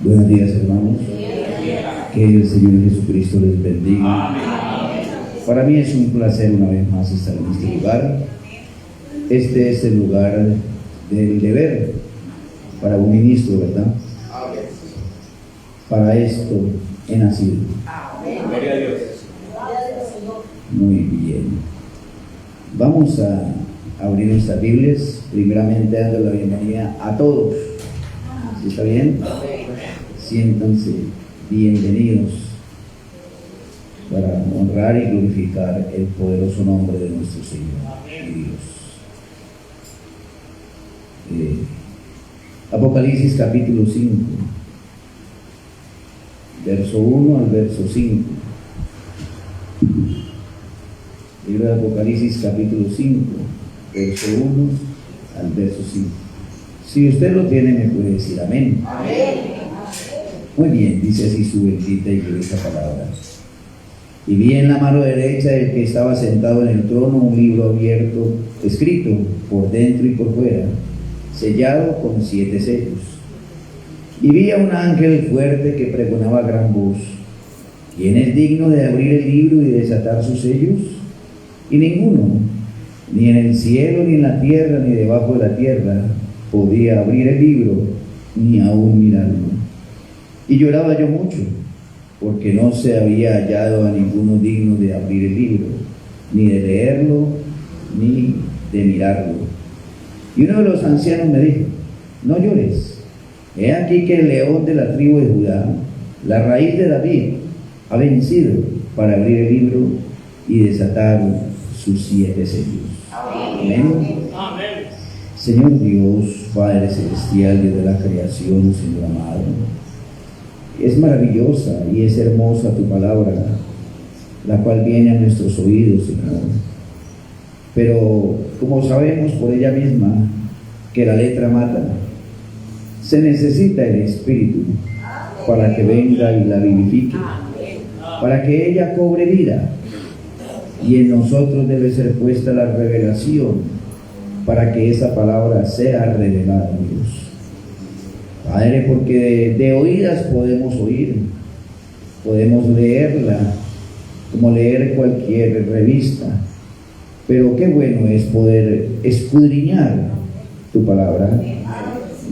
Buenos días, hermanos. Que el Señor Jesucristo les bendiga. Para mí es un placer una vez más estar en este lugar. Este es el lugar del deber para un ministro, ¿verdad? Para esto he nacido. Gloria a Dios. Muy bien. Vamos a abrir nuestras Biblias, primeramente dando la bienvenida a todos. ¿Sí está bien? Siéntanse bienvenidos para honrar y glorificar el poderoso nombre de nuestro Señor y Dios. Apocalipsis capítulo 5, verso 1 al verso 5. Libro de Apocalipsis capítulo 5, verso 1 al verso 5. Si usted lo tiene, me puede decir amén. Amén. Muy bien, dice así su bendita y gloriosa palabra. Y vi en la mano derecha del que estaba sentado en el trono un libro abierto, escrito por dentro y por fuera, sellado con 7 sellos. Y vi a un ángel fuerte que pregonaba a gran voz: ¿quién es digno de abrir el libro y desatar sus sellos? Y ninguno, ni en el cielo, ni en la tierra, ni debajo de la tierra, podía abrir el libro, ni aún mirarlo. Y lloraba yo mucho, porque no se había hallado a ninguno digno de abrir el libro, ni de leerlo, ni de mirarlo. Y uno de los ancianos me dijo: no llores, he aquí que el león de la tribu de Judá, la raíz de David, ha vencido para abrir el libro y desatar sus 7 sellos. Amén. Amén. Señor Dios, Padre celestial, Dios de la creación, Señor amado, es maravillosa y es hermosa tu palabra, la cual viene a nuestros oídos, Señor. Pero como sabemos por ella misma que la letra mata, se necesita el Espíritu para que venga y la vivifique, para que ella cobre vida, y en nosotros debe ser puesta la revelación para que esa palabra sea revelada, Dios. Padre, porque de oídas podemos oír, podemos leerla como leer cualquier revista, pero qué bueno es poder escudriñar tu palabra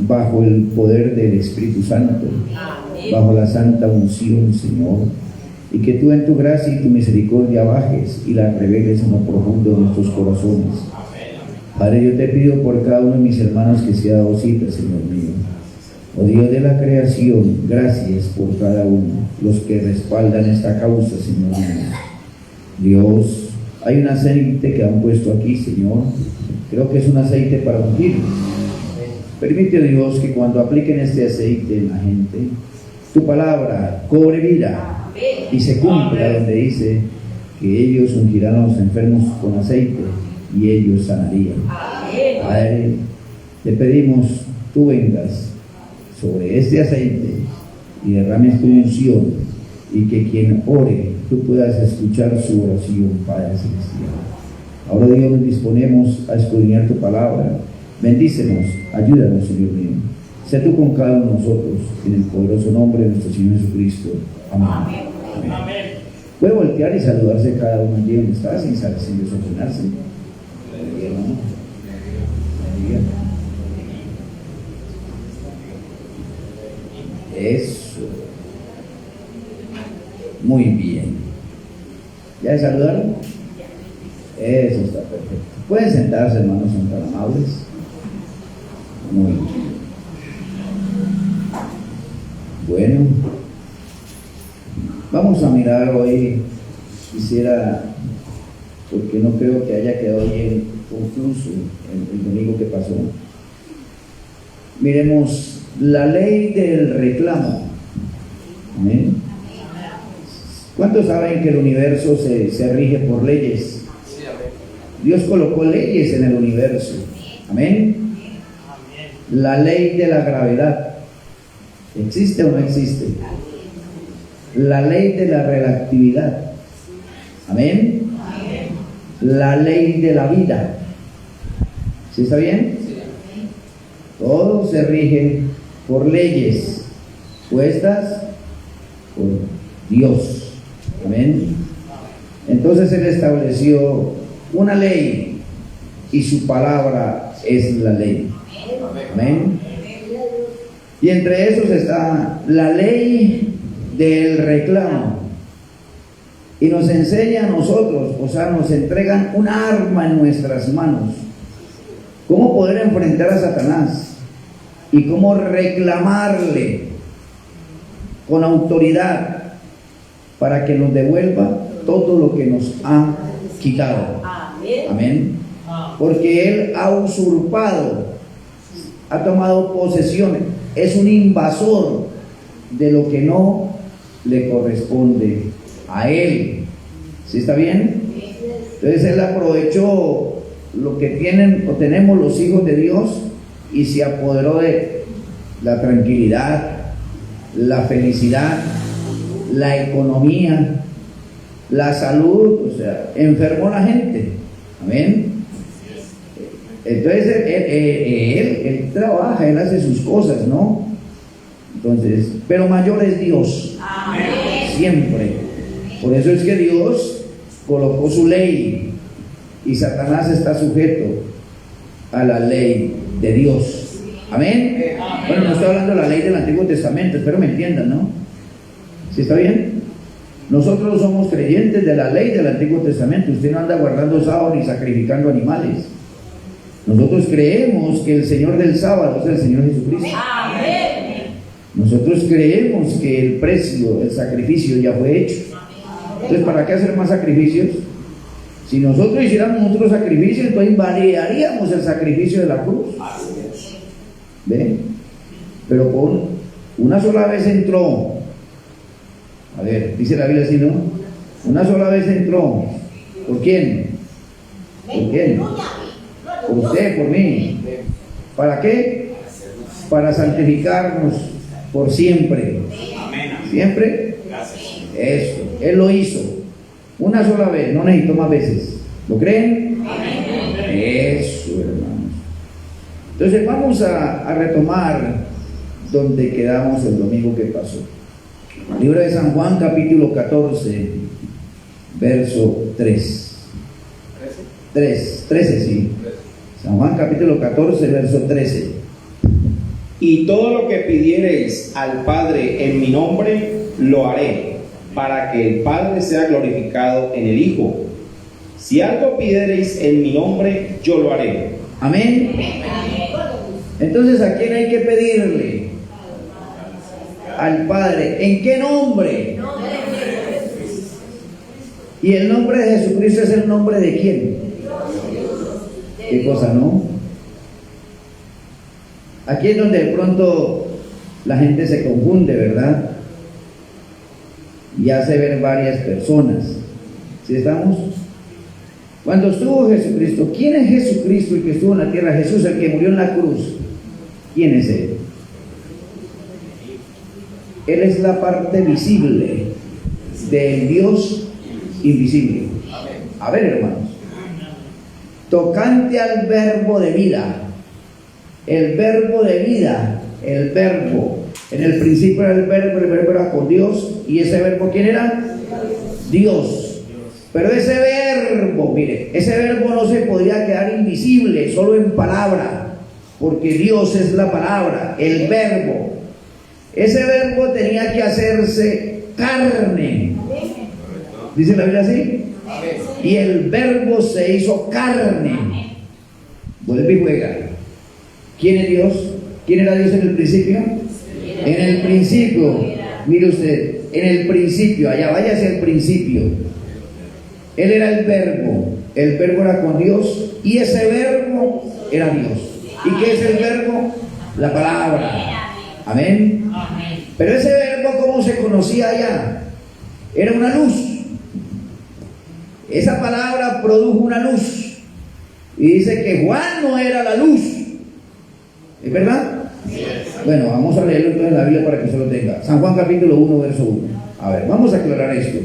bajo el poder del Espíritu Santo, bajo la santa unción, Señor, y que tú en tu gracia y tu misericordia bajes y la reveles en lo profundo de nuestros corazones. Padre, yo te pido por cada uno de mis hermanos que se ha dado cita, Señor mío. Oh Dios de la creación, gracias por cada uno, los que respaldan esta causa, Señor mío. Dios, hay un aceite que han puesto aquí, Señor. Creo que es un aceite para ungir. Permite, Dios, que cuando apliquen este aceite en la gente, tu palabra cobre vida y se cumpla donde dice que ellos ungirán a los enfermos con aceite y ellos sanarían. Padre, te pedimos, tú vengas sobre este aceite y derrames tu unción, y que quien ore, tú puedas escuchar su oración, Padre celestial. Ahora, Dios, nos disponemos a escudriñar tu palabra. Bendícenos, ayúdanos, Señor mío. Sé tú con cada uno de nosotros, en el poderoso nombre de nuestro Señor Jesucristo. Amén. Amén. Amén. Puede voltear y saludarse cada uno allí donde está, sin desordenarse. Eso. Muy bien. ¿Ya se saludaron? Eso está perfecto. Pueden sentarse, hermanos, son tan amables. Muy bien. Bueno, vamos a mirar hoy. Quisiera, porque no creo que haya quedado bien confuso el domingo que pasó. Miremos la ley del reclamo. Amén. ¿Cuántos saben que el universo se rige por leyes? Dios colocó leyes en el universo. Amén. La ley de la gravedad. ¿Existe o no existe? La ley de la relatividad. Amén. La ley de la vida. ¿Sí está bien? Todo se rige por leyes puestas por Dios. Amén. Entonces Él estableció una ley y su palabra es la ley. Amén. Y entre esos está la ley del reclamo. Y nos enseña a nosotros, o sea, nos entregan un arma en nuestras manos. Cómo poder enfrentar a Satanás y cómo reclamarle con autoridad para que nos devuelva todo lo que nos ha quitado. Amén. Porque Él ha usurpado, ha tomado posesiones, es un invasor de lo que no le corresponde a Él. ¿Sí está bien? Entonces Él aprovechó lo que tienen o tenemos los hijos de Dios y se apoderó de la tranquilidad, la felicidad, la economía, la salud, o sea, enfermó a la gente. Amén. Entonces él trabaja, Él hace sus cosas, ¿no? Entonces, pero mayor es Dios. Amén. Siempre. Por eso es que Dios colocó su ley y Satanás está sujeto a la ley de Dios. Amén. Bueno, no estoy hablando de la ley del Antiguo Testamento, espero me entiendan, ¿no? ¿Sí está bien? Nosotros somos creyentes de la ley del Antiguo Testamento. Usted no anda guardando sábado ni sacrificando animales. Nosotros creemos que el Señor del sábado es el Señor Jesucristo. Amén. Nosotros creemos que el precio, el sacrificio ya fue hecho. Entonces, ¿para qué hacer más sacrificios? Si nosotros hiciéramos otro sacrificio, entonces invalidaríamos el sacrificio de la cruz. ¿Ven? Pero por una sola vez entró. A ver, dice la Biblia así, ¿no? Una sola vez entró. ¿Por quién? ¿Por quién? Por usted, por mí. ¿Para qué? Para santificarnos por siempre. ¿Siempre? Eso. Él lo hizo. Una sola vez, no necesito más veces. ¿Lo creen? Eso, hermanos. Entonces vamos a retomar donde quedamos el domingo que pasó. Libro de San Juan, capítulo 14, verso 3. 13, sí. San Juan, capítulo 14, verso 13. Y todo lo que pidiereis al Padre en mi nombre, lo haré, para que el Padre sea glorificado en el Hijo. Si algo pidiereis en mi nombre, yo lo haré. Amén. Entonces, ¿a quién hay que pedirle? Al Padre. ¿En qué nombre? Y el nombre de Jesucristo es el nombre de quién. ¿Qué cosa, no? Aquí es donde de pronto la gente se confunde, ¿verdad? Y hace ver varias personas. ¿Sí estamos? Cuando estuvo Jesucristo, ¿quién es Jesucristo el que estuvo en la tierra? Jesús, el que murió en la cruz. ¿Quién es Él? Él es la parte visible del Dios invisible. A ver, hermanos. Tocante al verbo de vida. El verbo de vida, el verbo. En el principio era el verbo era con Dios. ¿Y ese verbo quién era? Dios. Pero ese verbo, mire, ese verbo no se podría quedar invisible, solo en palabra, porque Dios es la palabra, el verbo. Ese verbo tenía que hacerse carne. ¿Dice la Biblia así? Y el verbo se hizo carne. Vuelve y juega. ¿Quién es Dios? ¿Quién era Dios en el principio? En el principio, mire usted, en el principio, allá vaya hacia el principio. Él era el verbo era con Dios y ese verbo era Dios. ¿Y qué es el verbo? La palabra. Amén. Pero ese verbo, ¿cómo se conocía allá? Era una luz. Esa palabra produjo una luz. Y dice que Juan no era la luz. ¿Es verdad? Bueno, vamos a leerlo entonces en la Biblia para que se lo tenga. San Juan capítulo 1, verso 1. A ver, vamos a aclarar esto.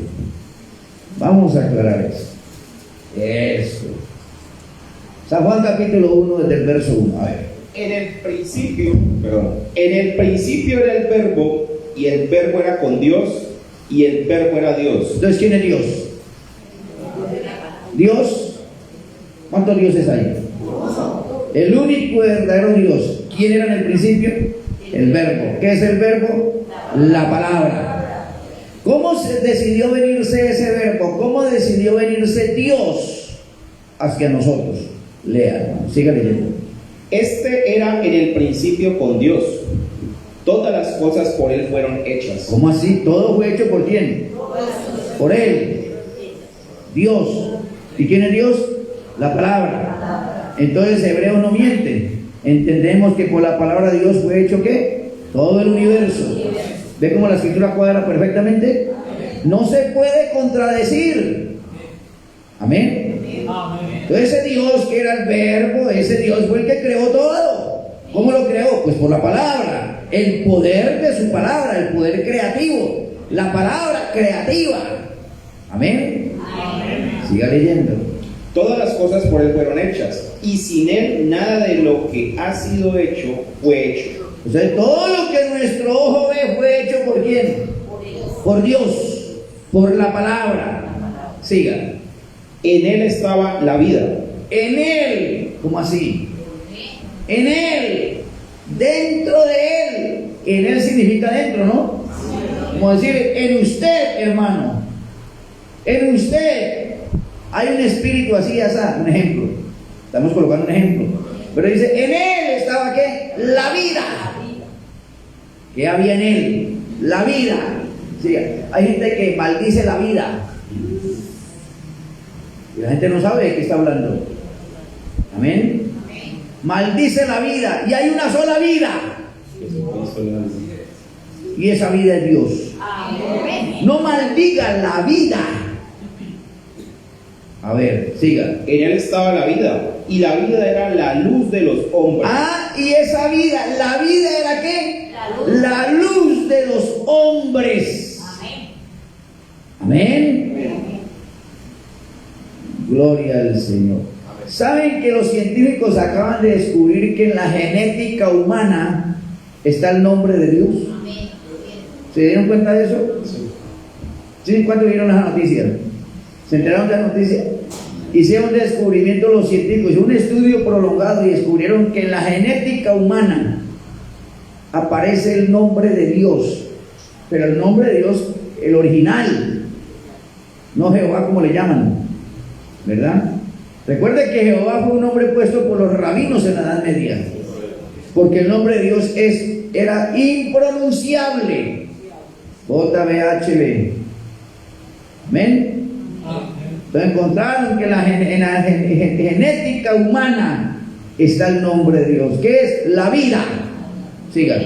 Vamos a aclarar esto. Esto. San Juan capítulo 1 desde el verso 1. A ver. En el principio era el verbo, y el verbo era con Dios, y el verbo era Dios. Entonces, ¿quién es Dios? Dios. ¿Cuántos dioses hay? El único y verdadero Dios. ¿Quién era en el principio? El verbo. ¿Qué es el verbo? La palabra. ¿Cómo se decidió venirse ese verbo? ¿Cómo decidió venirse Dios hacia nosotros? Lea, hermano. Siga leyendo. Este era en el principio con Dios. Todas las cosas por Él fueron hechas. ¿Cómo así? ¿Todo fue hecho por quién? Por Él. Dios. ¿Y quién es Dios? La palabra. Entonces Hebreo no miente. Entendemos que por la palabra de Dios fue hecho ¿qué? Todo el universo. ¿Ve cómo la escritura cuadra perfectamente? No se puede contradecir. Amén. Entonces ese Dios que era el verbo, ese Dios fue el que creó todo. ¿Cómo lo creó? Pues por la palabra. El poder de su palabra, el poder creativo. La palabra creativa. Amén. Siga leyendo. Todas las cosas por Él fueron hechas, y sin Él nada de lo que ha sido hecho fue hecho. O sea, todo lo que nuestro ojo ve fue hecho ¿por quién? Por Dios, por la palabra. Siga. En Él estaba la vida. En Él. ¿Cómo así? En Él. Dentro de Él. En Él significa dentro, ¿no? Como decir, en usted, hermano. En usted. Hay un espíritu así, un ejemplo. Estamos colocando un ejemplo. Pero dice, en Él estaba ¿qué? La vida. ¿Qué había en Él? La vida. Sí, hay gente que maldice la vida. Y la gente no sabe de qué está hablando. Amén. Maldice la vida. Y hay una sola vida. Y esa vida es Dios. No maldiga la vida. A ver, siga. En Él estaba la vida, y la vida era la luz de los hombres. Y esa vida, ¿la vida era qué? La luz de los hombres. Amén. Gloria al Señor. ¿Saben que los científicos acaban de descubrir que en la genética humana está el nombre de Dios? ¿Se dieron cuenta de eso? ¿Sí? ¿Cuánto vieron esa noticia? ¿Se enteraron de la noticia? Hicieron un descubrimiento los científicos, un estudio prolongado, y descubrieron que en la genética humana aparece el nombre de Dios, pero el nombre de Dios, el original, no Jehová como le llaman, ¿verdad? Recuerde que Jehová fue un nombre puesto por los rabinos en la Edad Media, porque el nombre de Dios era impronunciable. JBHB. ¿Amén? Entonces encontraron que en la genética humana está el nombre de Dios, que es la vida. Sigan.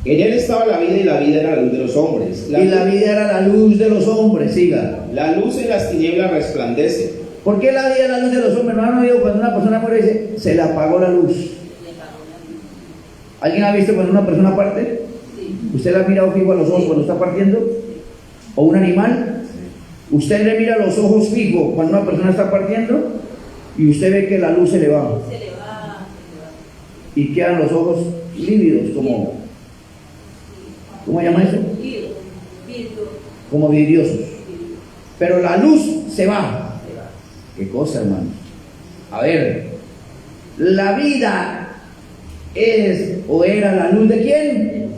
En Él estaba la vida, y la vida era la luz de los hombres. La vida era la luz de los hombres. Siga. La luz en las tinieblas resplandece. ¿Por qué la vida es la luz de los hombres? ¿No han oído cuando una persona muere dice, se le apagó la luz? ¿Alguien ha visto cuando una persona parte? ¿Usted la ha mirado fijo a los ojos cuando está partiendo? ¿O un animal? Usted le mira los ojos fijos cuando una persona está partiendo y usted ve que la luz se le va. Y quedan los ojos lívidos, como... ¿Cómo se llama eso? Como vidriosos. Pero la luz se va. ¿Qué cosa, hermano? A ver, la vida es o era la luz de quién?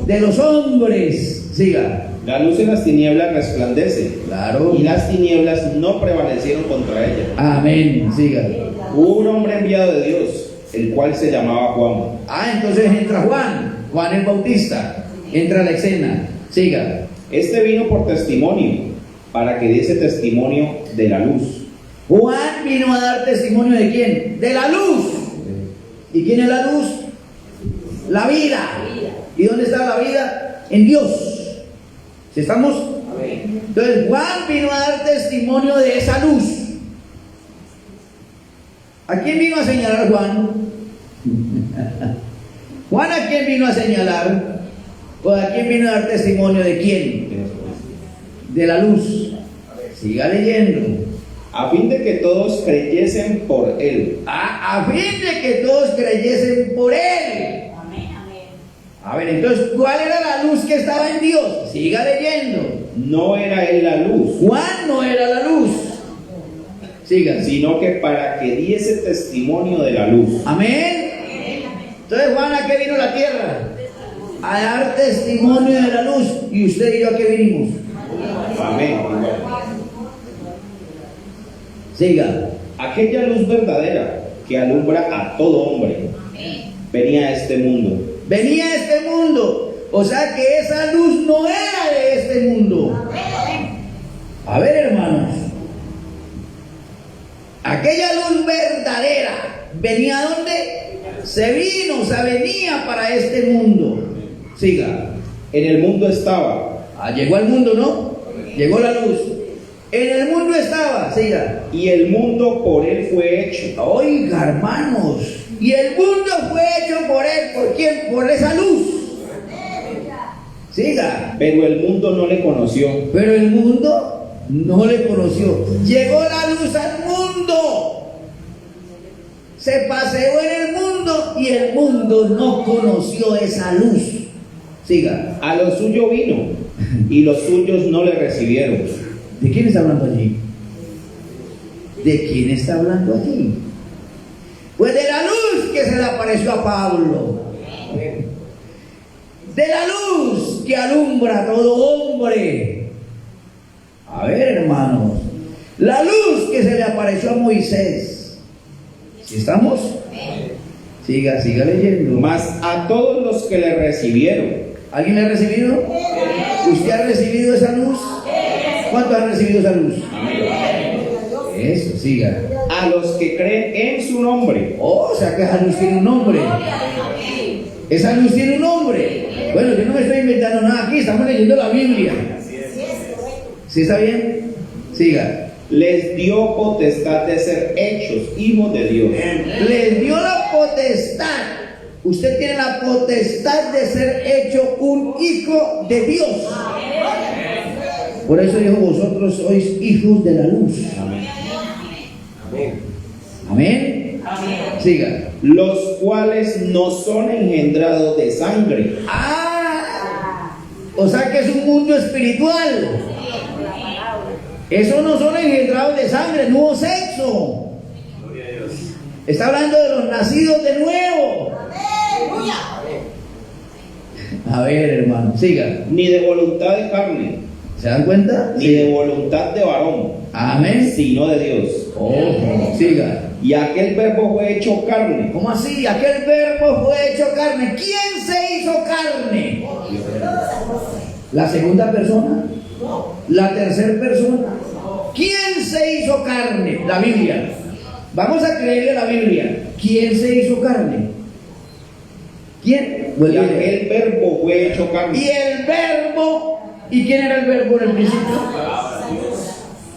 De los hombres. Siga. La luz en las tinieblas resplandece. Claro. Y las tinieblas no prevalecieron contra ella. Amén. Siga. Hubo un hombre enviado de Dios, el cual se llamaba Juan. Entonces entra Juan el Bautista, entra a la escena. Siga. Este vino por testimonio, para que diese testimonio de la luz. Juan vino a dar testimonio ¿de quién? De la luz. ¿Y quién es la luz? La vida. ¿Y dónde está la vida? En Dios. ¿Sí estamos? Entonces Juan vino a dar testimonio de esa luz. ¿A quién vino a señalar Juan? ¿Juan a quién vino a señalar? ¿O a quién vino a dar testimonio de quién? De la luz. Siga leyendo. A fin de que todos creyesen por él. A fin de que todos creyesen por él. A ver, entonces, ¿cuál era la luz que estaba en Dios? Siga leyendo. No era él la luz, Juan no era la luz. Siga. sino que para que diese testimonio de la luz. Amén. Entonces, Juan, ¿a qué vino la tierra? A dar testimonio de la luz. ¿Y usted y yo a qué vinimos? Amén. Siga. Aquella luz verdadera que alumbra a todo hombre venía a este mundo. Venía a este mundo. O sea que esa luz no era de este mundo. A ver, hermanos. Aquella luz verdadera venía a dónde? Se vino, o sea, venía para este mundo. Siga. En el mundo estaba, Llegó al mundo, ¿no? Llegó la luz. En el mundo estaba, siga. y el mundo por él fue hecho. Oiga, hermanos. Y el mundo fue hecho por él. ¿Por quién? Por esa luz. Siga. Pero el mundo no le conoció. Pero el mundo no le conoció. Llegó la luz al mundo. Se paseó en el mundo y el mundo no conoció esa luz. Siga. A lo suyo vino, y los suyos no le recibieron. ¿De quién está hablando allí? ¿De quién está hablando allí? Pues de la luz que se le apareció a Pablo. De la luz que alumbra a todo hombre. A ver, hermanos. La luz que se le apareció a Moisés. ¿Sí estamos? Siga leyendo. Mas a todos los que le recibieron, ¿Alguien le ha recibido? ¿Usted ha recibido esa luz? ¿Cuántos han recibido esa luz? Eso, siga. a los que creen en su nombre, Oh, o sea que esa luz tiene un nombre. Esa luz tiene un nombre. Bueno, yo no me estoy inventando nada aquí, estamos leyendo la Biblia. ¿Sí está bien? Siga. les dio potestad de ser hechos hijos de Dios. Les dio la potestad. Usted tiene la potestad de ser hecho un hijo de Dios. Por eso dijo, vosotros sois hijos de la luz. Amén. Siga. Los cuales no son engendrados de sangre, O sea que es un mundo espiritual. Esos no son engendrados de sangre, no hubo sexo. Está hablando de los nacidos de nuevo. A ver, hermano, siga. ni de voluntad de carne, ¿Se dan cuenta? ni de voluntad de varón, Amén. sino de Dios. Ojo, siga. Y aquel verbo fue hecho carne, ¿Cómo así? Aquel verbo fue hecho carne. ¿Quién se hizo carne? ¿La segunda persona? ¿La tercera persona? ¿Quién se hizo carne? La Biblia. Vamos a creerle a la Biblia. ¿Quién se hizo carne? ¿Quién? y aquel verbo fue hecho carne. Y el verbo. ¿Y quién era el verbo en el principio?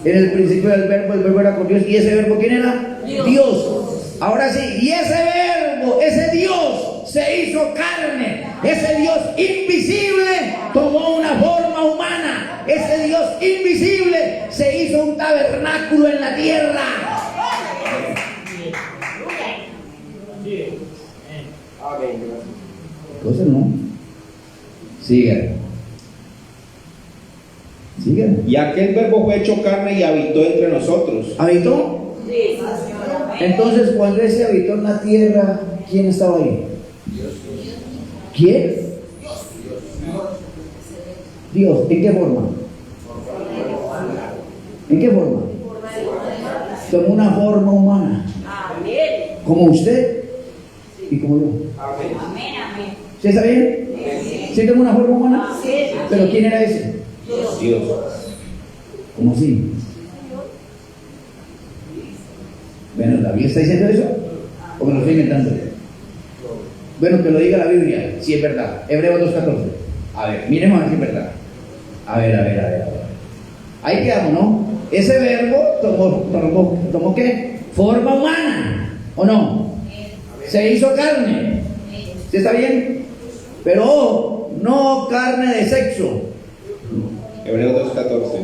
En el principio del el verbo era con Dios. ¿Y ese verbo quién era? Dios. Ahora sí, y ese verbo, ese Dios se hizo carne. Ese Dios invisible tomó una forma humana. Ese Dios invisible se hizo un tabernáculo en la tierra. Cosa no. Siga. Y aquel verbo fue hecho carne y habitó entre nosotros. ¿Habitó? Entonces, cuando ese habitó en la tierra, ¿quién estaba ahí? ¿Quién? Dios. ¿En qué forma? ¿En qué forma? Tomó una forma humana. Como usted y como yo. ¿Sí está bien? ¿Sí tomó una forma humana? ¿Pero quién era ese? Dios. ¿Cómo así? Bueno, ¿la Biblia está diciendo eso? ¿O me lo estoy inventando? Bueno, que lo diga la Biblia, si es verdad. Hebreos 2:14. A ver, miremos a ver si es verdad. A ver. Ahí quedamos, ¿no? Ese verbo tomó ¿qué? Forma humana, ¿o no? Se hizo carne. ¿Sí está bien? Pero ojo, no carne de sexo. Hebreos 2:14.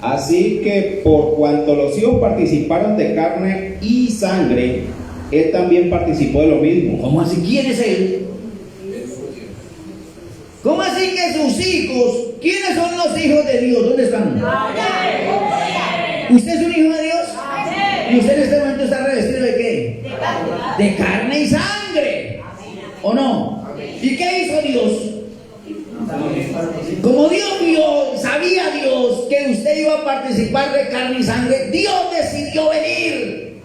Así que por cuanto los hijos participaron de carne y sangre, él también participó de lo mismo. ¿Cómo así? ¿Quién es él? ¿Cómo así que sus hijos? ¿Quiénes son los hijos de Dios? ¿Dónde están? ¿Usted es un hijo de Dios? ¿Y usted en este momento está revestido de qué? De carne y sangre. ¿O no? ¿Y qué hizo Dios? Como Dios vio, sabía Dios que usted iba a participar de carne y sangre, Dios decidió venir.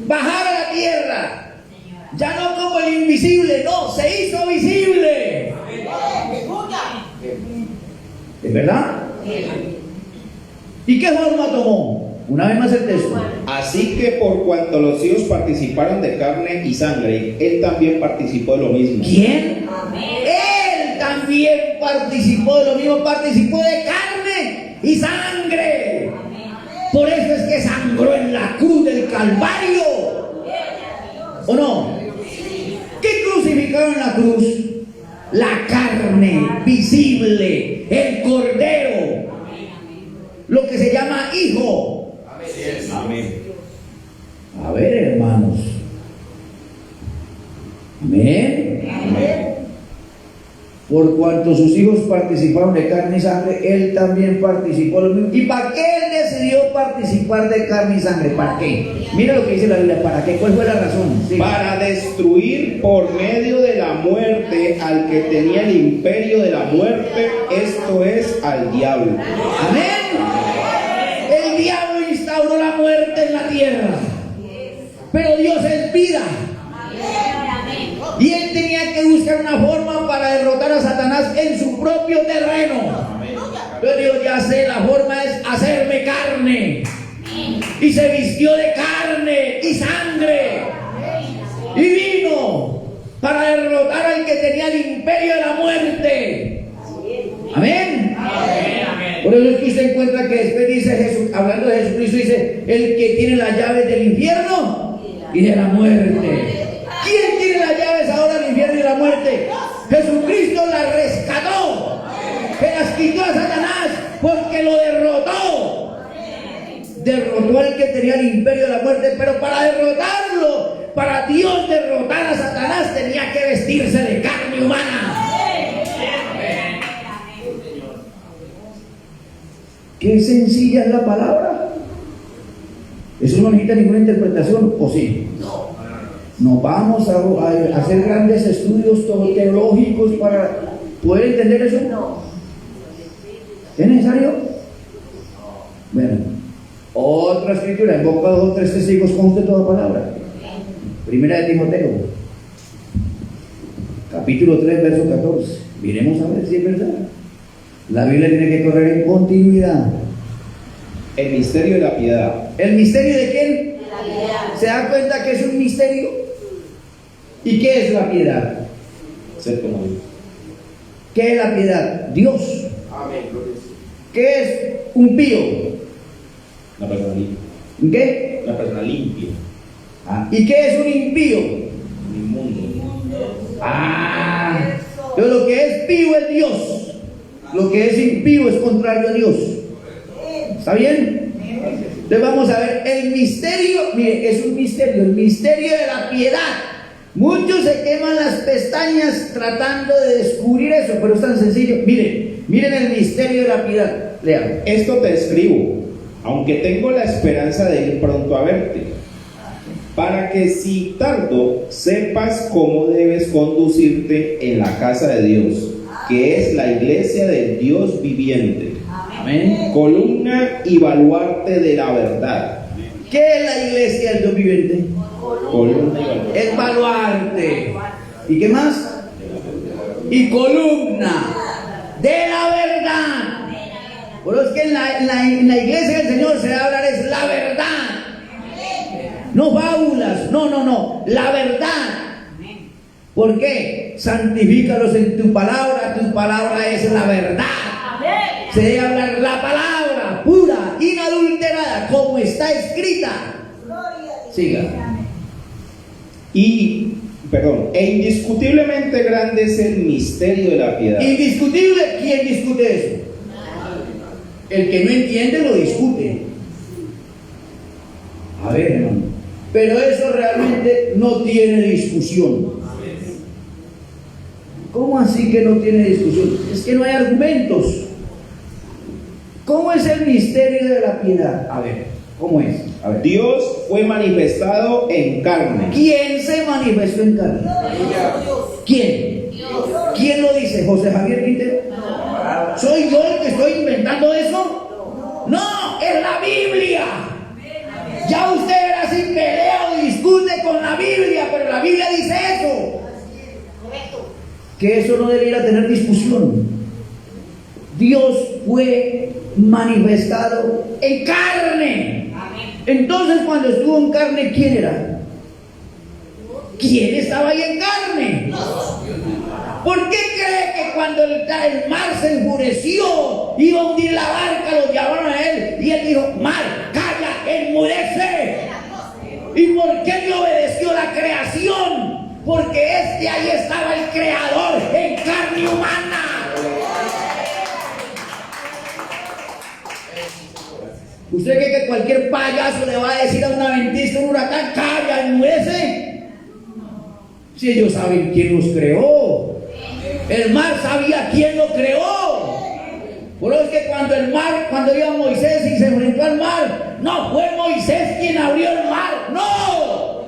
Bajar a la tierra. Ya no como el invisible, no, se hizo visible. ¿Es verdad? ¿Y qué forma tomó? Una vez más el texto. Así que por cuanto los hijos participaron de carne y sangre, él también participó de lo mismo. ¿Quién? Él también participó de lo mismo, participó de carne y sangre. Por eso es que sangró en la cruz del Calvario. ¿O no? ¿Qué crucificaron en la cruz? La carne visible, el cordero, lo que se llama hijo. Amén. A ver, hermanos. Amén. Por cuanto sus hijos participaron de carne y sangre, él también participó de lo mismo. ¿Y para qué él decidió participar de carne y sangre? ¿Para qué? Mira lo que dice la Biblia. ¿Para qué? ¿Cuál fue la razón? Sí. Para destruir por medio de la muerte al que tenía el imperio de la muerte, esto es al diablo. Amén. El diablo instauró la muerte en la tierra, pero Dios es vida. Y él tenía que buscar una forma para derrotar a Satanás en su propio terreno. Pero Dios, ya sé, la forma es hacerme carne. Y se vistió de carne y sangre. Y vino para derrotar al que tenía el imperio de la muerte. Amén. Por eso es que usted encuentra que después dice Jesús, hablando de Jesucristo, dice: el que tiene las llaves del infierno y de la muerte. ¿Quién tiene las llaves ahora del infierno y de la muerte? Jesucristo las rescató, se las quitó a Satanás porque lo derrotó. Derrotó al que tenía el imperio de la muerte, pero para derrotarlo, para Dios derrotar a Satanás, tenía que vestirse de carne humana. Qué sencilla es la palabra. Eso no necesita ninguna interpretación, ¿o sí? No vamos a hacer grandes estudios teológicos para poder entender eso. ¿Es necesario? Bueno, otra escritura, en boca de 2 o 3 testigos conste toda palabra. Primera de Timoteo, capítulo 3, verso 14. Miremos a ver si es verdad. La Biblia tiene que correr en continuidad. El misterio de la piedad. ¿El misterio de quién? De la piedad. ¿Se da cuenta que es un misterio? ¿Y qué es la piedad? Ser como Dios. ¿Qué es la piedad? Dios. Amén. ¿Qué es un pío? La persona limpia. ¿Qué? La persona limpia. ¿Y qué es un impío? Inmundo. Pero lo que es pío es Dios. Lo que es impío es contrario a Dios. ¿Está bien? Entonces vamos a ver el misterio. Mire, es un misterio, el misterio de la piedad. Muchos se queman las pestañas tratando de descubrir eso, pero es tan sencillo. Miren el misterio de la piedad. Lean. Esto te escribo, aunque tengo la esperanza de ir pronto a verte, para que si tardo sepas cómo debes conducirte en la casa de Dios, que es la iglesia del Dios viviente, Amén. columna y baluarte de la verdad. ¿Qué es la iglesia del Dios viviente? Columna y baluarte. El baluarte. ¿Y qué más? Y columna de la verdad. Por eso es que en la iglesia del Señor se va a hablar es la verdad. no fábulas, no, la verdad. ¿Por qué? Santifícalos en tu palabra es la verdad. Se debe hablar la palabra pura, inadulterada, como está escrita. Siga. E indiscutiblemente grande es el misterio de la piedad. Indiscutible, ¿quién discute eso? El que no entiende lo discute. A ver, hermano, pero eso realmente no tiene discusión. ¿Cómo así que no tiene discusión? Es que no hay argumentos. ¿Cómo es el misterio de la piedad? A ver, ¿cómo es? A ver. Dios fue manifestado en carne. ¿Quién se manifestó en carne? ¿Quién? ¿Quién lo dice? ¿José Javier Quintero? ¿Soy yo el que estoy inventando eso? No, es la Biblia. Ya usted era así, pelea o discute con la Biblia, pero la Biblia dice eso. Que eso no debiera tener discusión. Dios fue manifestado en carne. Entonces, cuando estuvo en carne, ¿quién era? ¿Quién estaba ahí en carne? ¿Por qué cree que cuando el mar se enfureció, iba a hundir la barca, lo llamaron a él y él dijo: mar, calla, enmudece? ¿Y por qué le obedeció la creación? Porque ahí estaba el Creador en carne humana. ¿Usted cree que cualquier payaso le va a decir a una ventisca, un huracán, calla, enmudece? Si ellos saben quién los creó. El mar sabía quién lo creó. Por eso es que cuando iba Moisés y se enfrentó al mar, no fue Moisés quien abrió el mar, no.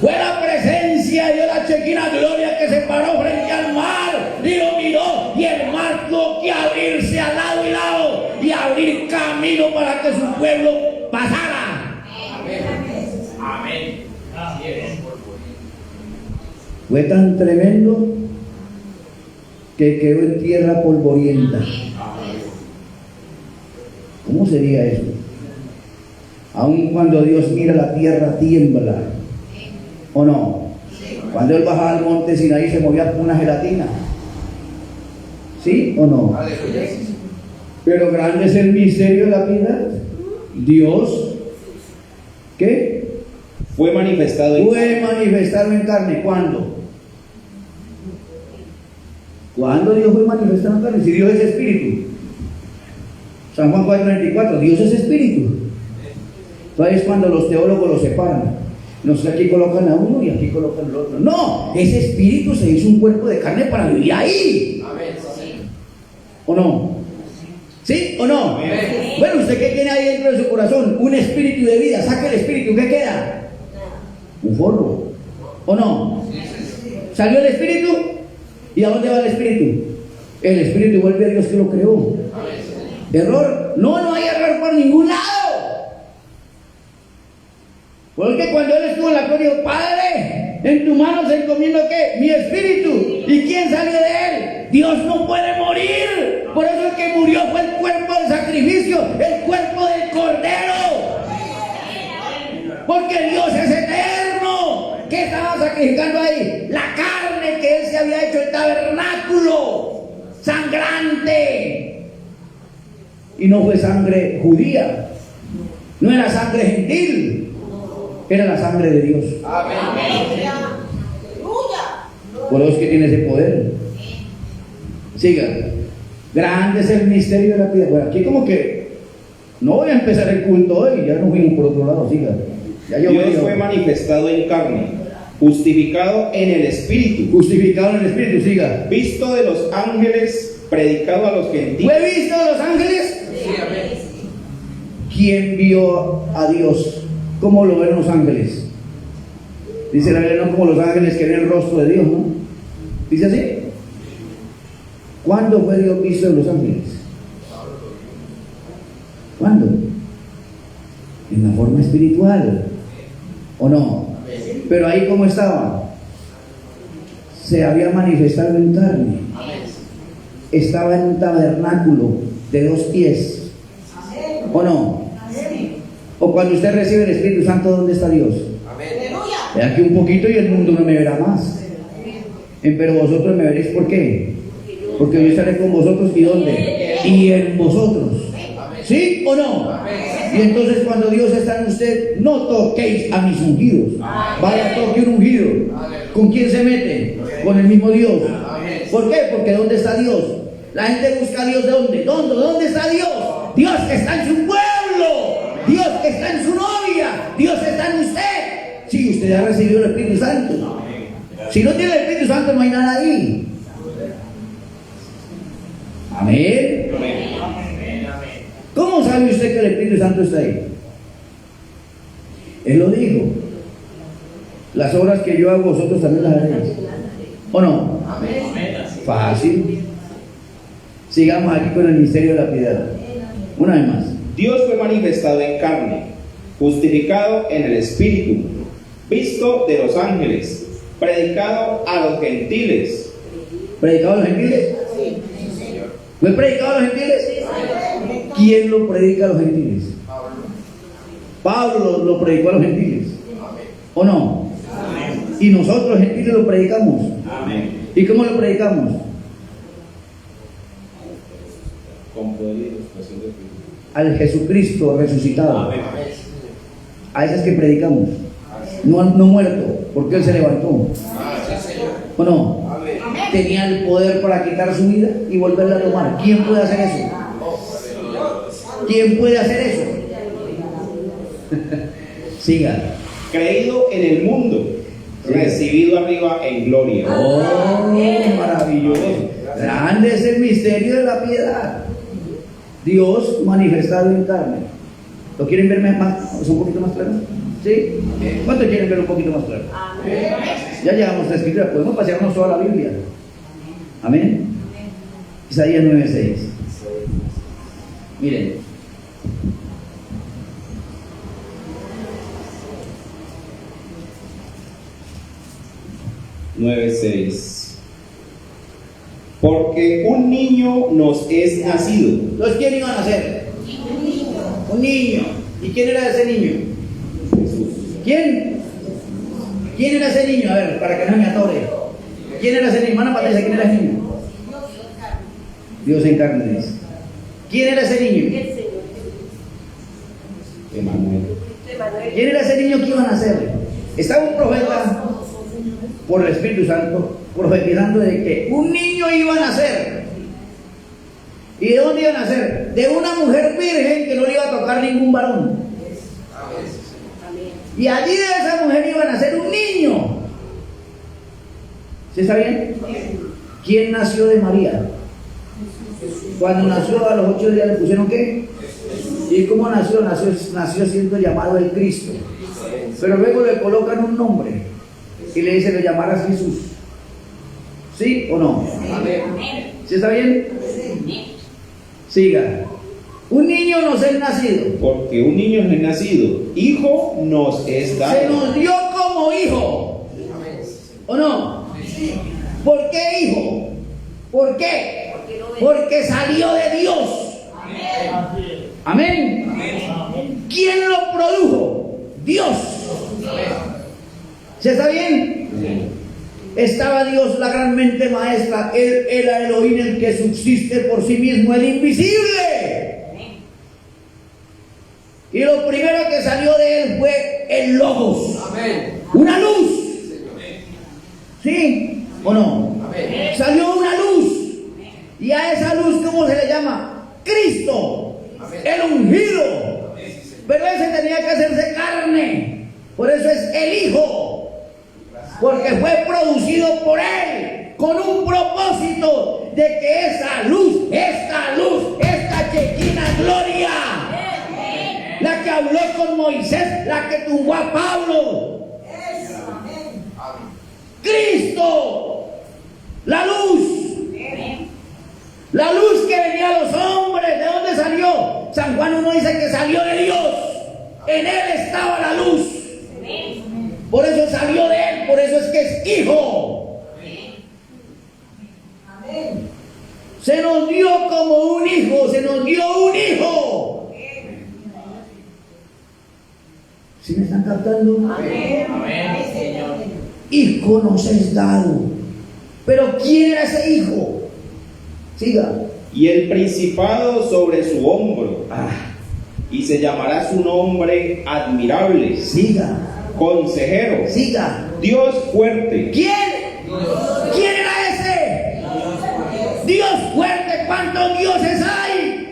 Fue la presencia de Dios, la chequina gloria, que se paró frente al mar y lo miró, y el mar tuvo que abrirse al lado y lado y abrir camino para que su pueblo pasara. Amén. Fue tan tremendo que quedó en tierra polvorienta. ¿Cómo sería eso? Aun cuando Dios mira la tierra tiembla, ¿o no? Cuando Él bajaba al monte Sinaí se movía como una gelatina. ¿Sí o no? Pero grande es el misterio de la piedad. Dios, ¿qué? Fue manifestado en carne. ¿Cuándo? ¿Cuándo Dios fue manifestado en carne? Si Dios es espíritu. San Juan 4:34, Dios es espíritu. Entonces es cuando los teólogos lo separan. No sé, aquí colocan a uno y aquí colocan al otro. No, ese espíritu se hizo un cuerpo de carne para vivir ahí. ¿O no? ¿Sí o no? Bueno, ¿usted qué tiene ahí dentro de su corazón? Un espíritu de vida. Saca el espíritu, ¿qué queda? Un forro. ¿O no? ¿Salió el espíritu? ¿Y a dónde va el espíritu? El espíritu vuelve a Dios que lo creó. ¿Error? No hay error por ningún lado. Porque cuando Él estuvo en la gloria, dijo: Padre, en tu mano se encomiendo, ¿qué? Mi espíritu. ¿Y quién salió de Él? Dios no puede morir. Por eso el que murió fue el cuerpo del sacrificio, el cuerpo del Cordero. Porque Dios es eterno. ¿Qué estaba sacrificando ahí? La carne que Él se había hecho, el tabernáculo sangrante. Y no fue sangre judía, no era sangre gentil, era la sangre de Dios. Por eso es que tiene ese poder. Siga. Grande es el misterio de la piedad. Bueno, aquí como que no voy a empezar el culto hoy, ya nos fuimos por otro lado. Siga. Dios fue manifestado en carne, justificado en el Espíritu. Justificado en el Espíritu, siga. Visto de los ángeles, predicado a los gentiles. ¿Fue visto de los ángeles? Sí, amén. ¿Quién vio a Dios? ¿Cómo lo ven los ángeles? Dice la Biblia, no como los ángeles que ven el rostro de Dios, ¿no? ¿Dice así? ¿Cuándo fue Dios visto de los ángeles? ¿Cuándo? En la forma espiritual, ¿o no? Pero ahí ¿cómo estaba? Se había manifestado en carne. Estaba en un tabernáculo de 2 pies, ¿o no? O cuando usted recibe el Espíritu Santo, ¿dónde está Dios? De aquí un poquito y el mundo no me verá más. Pero vosotros me veréis, ¿por qué? Porque yo estaré con vosotros, ¿y dónde? Y en vosotros. ¿Sí o no? Y entonces cuando Dios está en usted, no toquéis a mis ungidos. Vaya, toque un ungido. ¿Con quién se mete? Con el mismo Dios. ¿Por qué? Porque ¿dónde está Dios? La gente busca a Dios, ¿de dónde? ¿Dónde está Dios? Dios está en su pueblo. Dios está en su novia. Dios está en usted. Si usted ha recibido el Espíritu Santo. Si no tiene el Espíritu Santo, no hay nada ahí. Amén. ¿Cómo sabe usted que el Espíritu Santo está ahí? Él lo dijo. Las obras que yo hago, vosotros también las haréis. ¿O no? Fácil. Sigamos aquí con el misterio de la piedad. Una vez más. Dios fue manifestado en carne, justificado en el Espíritu, visto de los ángeles, predicado a los gentiles. ¿Predicado a los gentiles? ¿Fue predicado a los gentiles? ¿Quién lo predica a los gentiles? Pablo lo predicó a los gentiles. ¿O no? Y nosotros los gentiles lo predicamos. ¿Y cómo lo predicamos? Al Jesucristo resucitado. A esas que predicamos. No muerto, porque Él se levantó. ¿O no? Tenía el poder para quitar su vida y volverla a tomar. ¿Quién puede hacer eso? ¿Quién puede hacer eso? Siga. Creído en el mundo, recibido arriba en gloria. Oh, maravilloso. Grande es el misterio de la piedad. Dios manifestado en carne. ¿Lo quieren ver más? ¿Es un poquito más claro? ¿Sí? ¿Cuántos quieren ver un poquito más claro? Ya llegamos a la escritura. Podemos pasearnos toda la Biblia. Amén. Isaías 9:6. Miren. Porque un niño nos es nacido. Entonces, ¿quién iba a nacer? Un niño. ¿Y quién era ese niño? Jesús. ¿Quién? ¿Quién era ese niño? A ver, para que no me atore. ¿Quién era ese niño? Hermana Patricia, ¿quién era ese niño? Dios en carne, dice. ¿Quién era ese niño? Emanuel. ¿Quién era ese niño que iba a nacer? Estaba un profeta por el Espíritu Santo profetizando de que un niño iba a nacer. ¿Y de dónde iba a nacer? De una mujer virgen que no le iba a tocar ningún varón. Y allí de esa mujer iba a nacer un niño. ¿Sí está bien? ¿Quién nació de María? Cuando nació a los 8 días le pusieron ¿qué? ¿Y cómo nació? Nació siendo llamado el Cristo. Pero luego le colocan un nombre y le dicen, lo llamarás Jesús. ¿Sí o no? ¿Sí está bien? Siga. Un niño nos es nacido. Porque un niño nos es nacido, hijo nos es dado. Se nos dio como hijo. ¿O no? ¿Por qué hijo? ¿Por qué? Porque salió de Dios. Amén. ¿Quién lo produjo? Dios. ¿Se está bien? Estaba Dios, la gran mente maestra. Él era Elohim, el que subsiste por sí mismo, el invisible. Y lo primero que salió de él fue el Logos. Una luz. ¿Sí o no? Salió una luz. Y a esa luz, ¿cómo se le llama? Cristo. El ungido. Pero ese tenía que hacerse carne. Por eso es el Hijo. Porque fue producido por Él. Con un propósito de que esta chequina gloria, la que habló con Moisés, la que tumbó a Pablo, Cristo, la luz que venía a los hombres. ¿De dónde salió? San Juan 1 dice que salió de Dios. En Él estaba la luz. Por eso salió de Él, por eso es que es hijo. Se nos dio como un hijo, se nos dio un hijo. ¿Sí me están captando? Amén, Señor. Hijo nos es dado. Pero ¿quién era ese hijo? Siga. Y el principado sobre su hombro, y se llamará su nombre admirable, Siga. consejero, Siga. Dios fuerte. ¿Quién? ¿Quién era ese? Dios fuerte. ¿Cuántos dioses hay?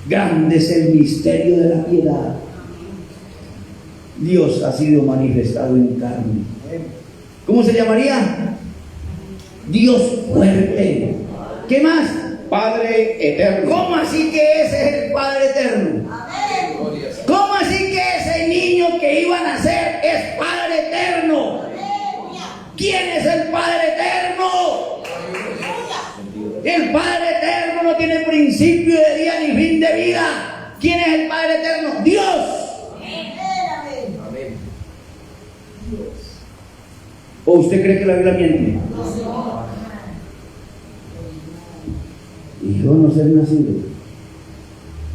Grande es el misterio de la piedad. Dios ha sido manifestado en carne. ¿Cómo se llamaría? Dios fuerte. ¿Qué más? Padre eterno. ¿Cómo así que ese es el Padre eterno? ¿Cómo así que ese niño que iba a nacer es Padre eterno? ¿Quién es el Padre eterno? El Padre eterno no tiene principio de día ni fin de vida. ¿Quién es el Padre eterno? Dios. ¿O usted cree que la Biblia miente? Hijo no ser nacido.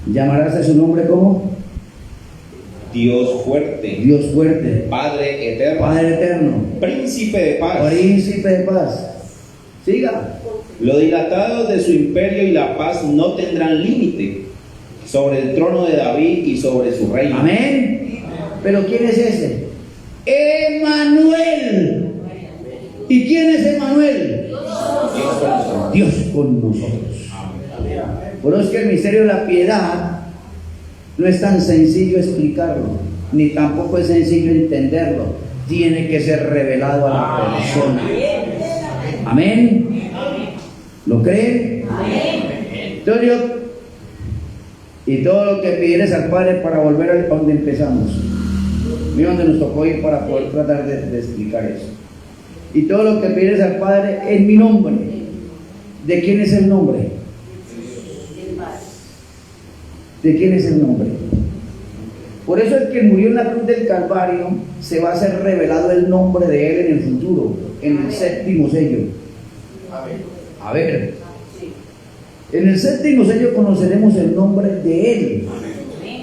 ¿Llamarás a su nombre como? Dios fuerte. Dios fuerte. Padre eterno. Padre eterno. Príncipe de paz. Príncipe de paz. Siga. Lo dilatado de su imperio y la paz no tendrán límite sobre el trono de David y sobre su reino. Amén. Pero ¿quién es ese? Emanuel. ¿Y quién es Emanuel? Dios con nosotros. Por eso es que el misterio de la piedad no es tan sencillo explicarlo, ni tampoco es sencillo entenderlo. Tiene que ser revelado a la persona. Amén. ¿Lo creen? Entonces y todo lo que pidieres al Padre para volver a donde empezamos. Mira donde nos tocó ir para poder tratar de explicar eso. Y todo lo que pidieres al Padre en mi nombre. ¿De quién es el nombre? ¿De quién es el nombre? Por eso el que murió en la cruz del Calvario se va a hacer revelado el nombre de él en el futuro, en el séptimo sello. A ver, en el séptimo sello conoceremos el nombre de él,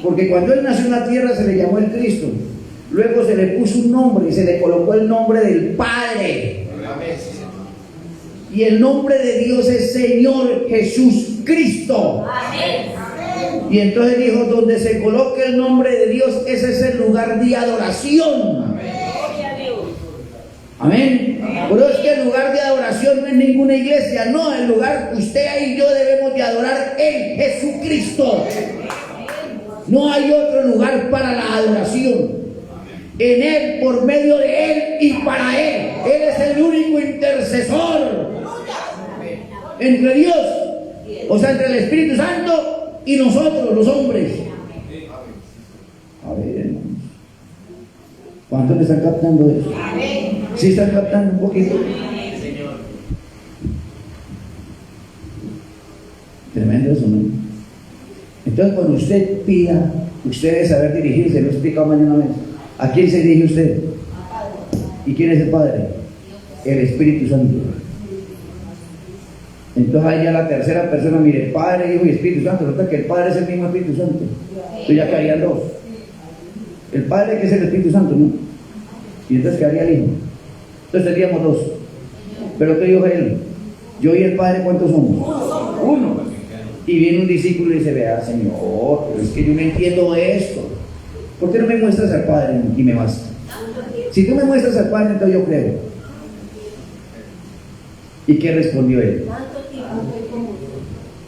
porque cuando él nació en la tierra se le llamó el Cristo, luego se le puso un nombre y se le colocó el nombre del Padre, y el nombre de Dios es Señor Jesús Cristo. Y entonces dijo, donde se coloque el nombre de Dios, ese es el lugar de adoración. Amén. Pero es que el lugar de adoración no es ninguna iglesia, no, el lugar que usted y yo debemos de adorar en Jesucristo. No hay otro lugar para la adoración. En Él, por medio de Él y para Él. Él es el único intercesor entre Dios, o sea, entre el Espíritu Santo y nosotros, los hombres. A ver, hermanos, ¿cuántos me están captando eso? ¿Sí están captando un poquito? Tremendo eso, ¿no? Entonces, cuando usted pida, usted debe saber dirigirse. Lo he explicado mañana vez. ¿A quién se dirige usted? ¿Y quién es el Padre? El Espíritu Santo. Entonces ahí ya la tercera persona, mire, Padre, Hijo y Espíritu Santo. Resulta que el Padre es el mismo Espíritu Santo. Entonces ya quedarían dos. El Padre, que es el Espíritu Santo, ¿no? Y entonces quedaría el Hijo. Entonces tendríamos dos. Pero ¿qué dijo él? Yo y el Padre, ¿cuántos somos? Uno. Y viene un discípulo y dice, vea, Señor, pero es que yo no entiendo esto. ¿Por qué no me muestras al Padre y me basta? Si tú me muestras al Padre, entonces yo creo. ¿Y qué respondió él?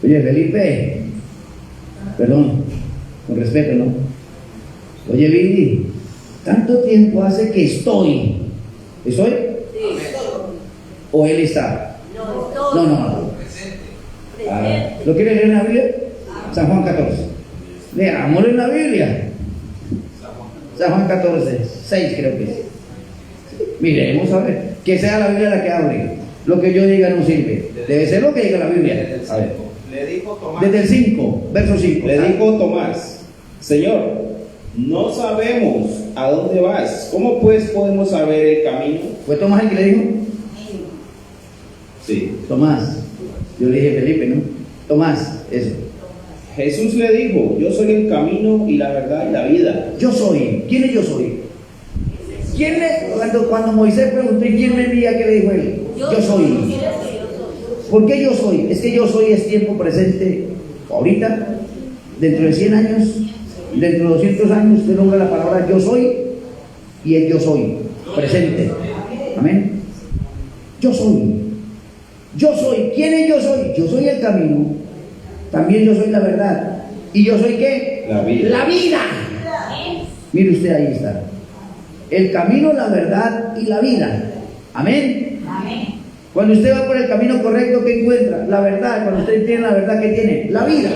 Oye, Felipe, perdón, con respeto, ¿no? Oye, Billy, ¿tanto tiempo hace que estoy? ¿Estoy? ¿O él está? No. ¿Lo quiere leer en la Biblia? San Juan 14. Leámoslo en la Biblia. San Juan 14, 6 creo que es. Miremos a ver. Que sea la Biblia la que hable. Lo que yo diga no sirve. Debe ser lo que diga la Biblia. A ver. Le dijo Tomás. Desde el 5, verso 5. Le dijo Tomás, Señor, no sabemos a dónde vas. ¿Cómo pues podemos saber el camino? ¿Fue Tomás el que le dijo? Sí. Tomás. Yo le dije Felipe, ¿no? Tomás, eso. Jesús le dijo, yo soy el camino y la verdad y la vida. Yo soy. ¿Quién es yo soy? ¿Quién es? Cuando Moisés preguntó, ¿y quién me envía? ¿Qué le dijo él? Yo soy. ¿Por qué yo soy? Es que yo soy es tiempo presente. Ahorita, dentro de 100 años, dentro de 200 años, usted nombra la palabra yo soy y el yo soy. Presente. Amén. Yo soy. Yo soy. ¿Quién es yo soy? Yo soy el camino. También yo soy la verdad. ¿Y yo soy qué? La vida. La vida. Mire usted, ahí está. El camino, la verdad y la vida. Amén. Amén. Cuando usted va por el camino correcto, ¿qué encuentra? La verdad. Cuando usted tiene la verdad, ¿qué tiene? La vida.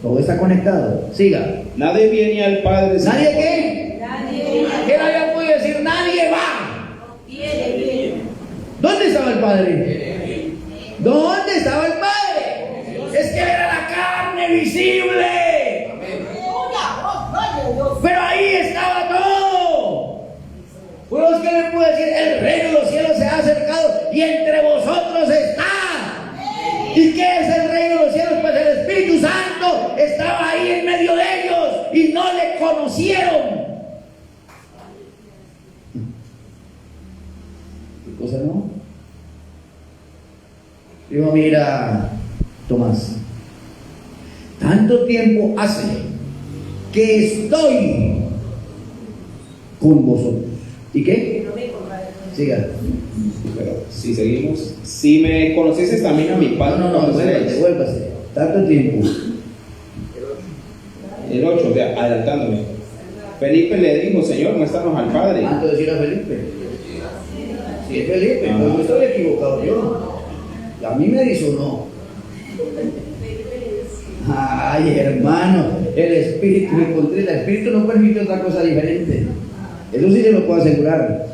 Todo está conectado. Siga. Nadie viene al Padre. ¿Nadie qué? Nadie. ¿Qué le había podido decir? Nadie va. ¿Dónde estaba el Padre? ¿Dónde estaba el Padre? Es que era la carne visible. Pero ahí estaba todo. Pues que le puedo decir, el reino de los cielos se ha acercado y entre vosotros está. ¿Y qué es el reino de los cielos? Pues el Espíritu Santo estaba ahí en medio de ellos y no le conocieron. ¿Qué cosa no? Digo, mira, Tomás, tanto tiempo hace que estoy con vosotros. ¿Y qué? Siga. Pero si seguimos, si me conocieses también a mi Padre. No, devuélvase. Tanto tiempo. El 8, o sea, adelantándome. Felipe le dijo, Señor, muéstranos al Padre. Antes de decir a Felipe. Si es Felipe, no estoy equivocado yo. A mí me disonó. Ay, hermano, el Espíritu, me encontré. El Espíritu no permite otra cosa diferente. Eso sí se lo puedo asegurar.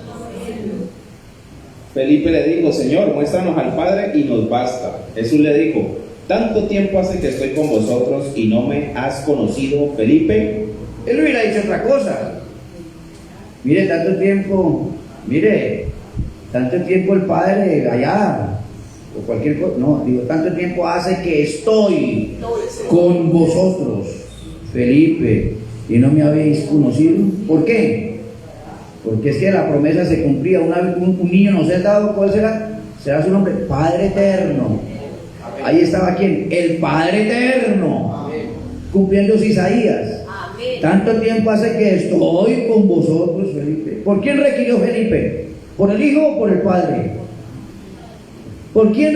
Felipe le dijo, Señor, muéstranos al Padre y nos basta. Jesús le dijo, tanto tiempo hace que estoy con vosotros y no me has conocido, Felipe. Él hubiera dicho otra cosa. Mire, tanto tiempo el Padre allá, o cualquier cosa. No, digo, tanto tiempo hace que estoy con vosotros, Felipe, y no me habéis conocido. ¿Por qué? Porque es que la promesa se cumplía. Un niño nos ha dado, ¿cuál será? Será su nombre, Padre Eterno. Ahí estaba ¿quién? El Padre Eterno. Cumpliéndose Isaías. Tanto tiempo hace que estoy con vosotros, Felipe. ¿Por quién requirió Felipe? ¿Por el Hijo o por el Padre? ¿Por quién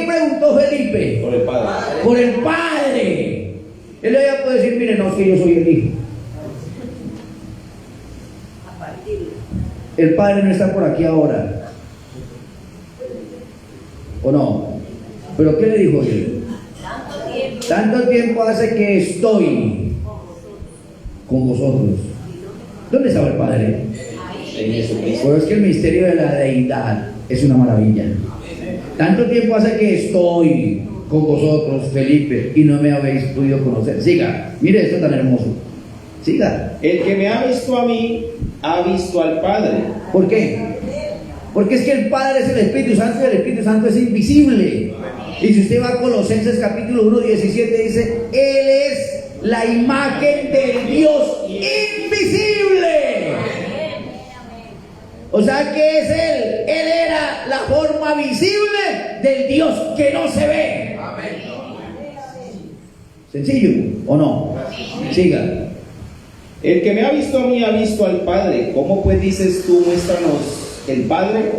preguntó Felipe? Por el Padre. Por el Padre. Él ya puede decir, mire, no, es que yo soy el Hijo. El Padre no está por aquí ahora. ¿O no? ¿Pero qué le dijo él? Tanto tiempo hace que estoy con vosotros. ¿Dónde estaba el Padre? En Jesucristo. Pues es que el misterio de la deidad es una maravilla. Tanto tiempo hace que estoy con vosotros, Felipe, y no me habéis podido conocer. Siga, mire esto tan hermoso. Siga. El que me ha visto a mí, ha visto al Padre. ¿Por qué? Porque es que el Padre es el Espíritu Santo y el Espíritu Santo es invisible. Y si usted va a Colosenses capítulo 1, 17, dice, Él es la imagen del Dios invisible. O sea, ¿qué es Él? Él era la forma visible del Dios que no se ve. ¿Sencillo o no? Siga. El que me ha visto a mí, ha visto al Padre. ¿Cómo pues dices tú, muéstranos el Padre?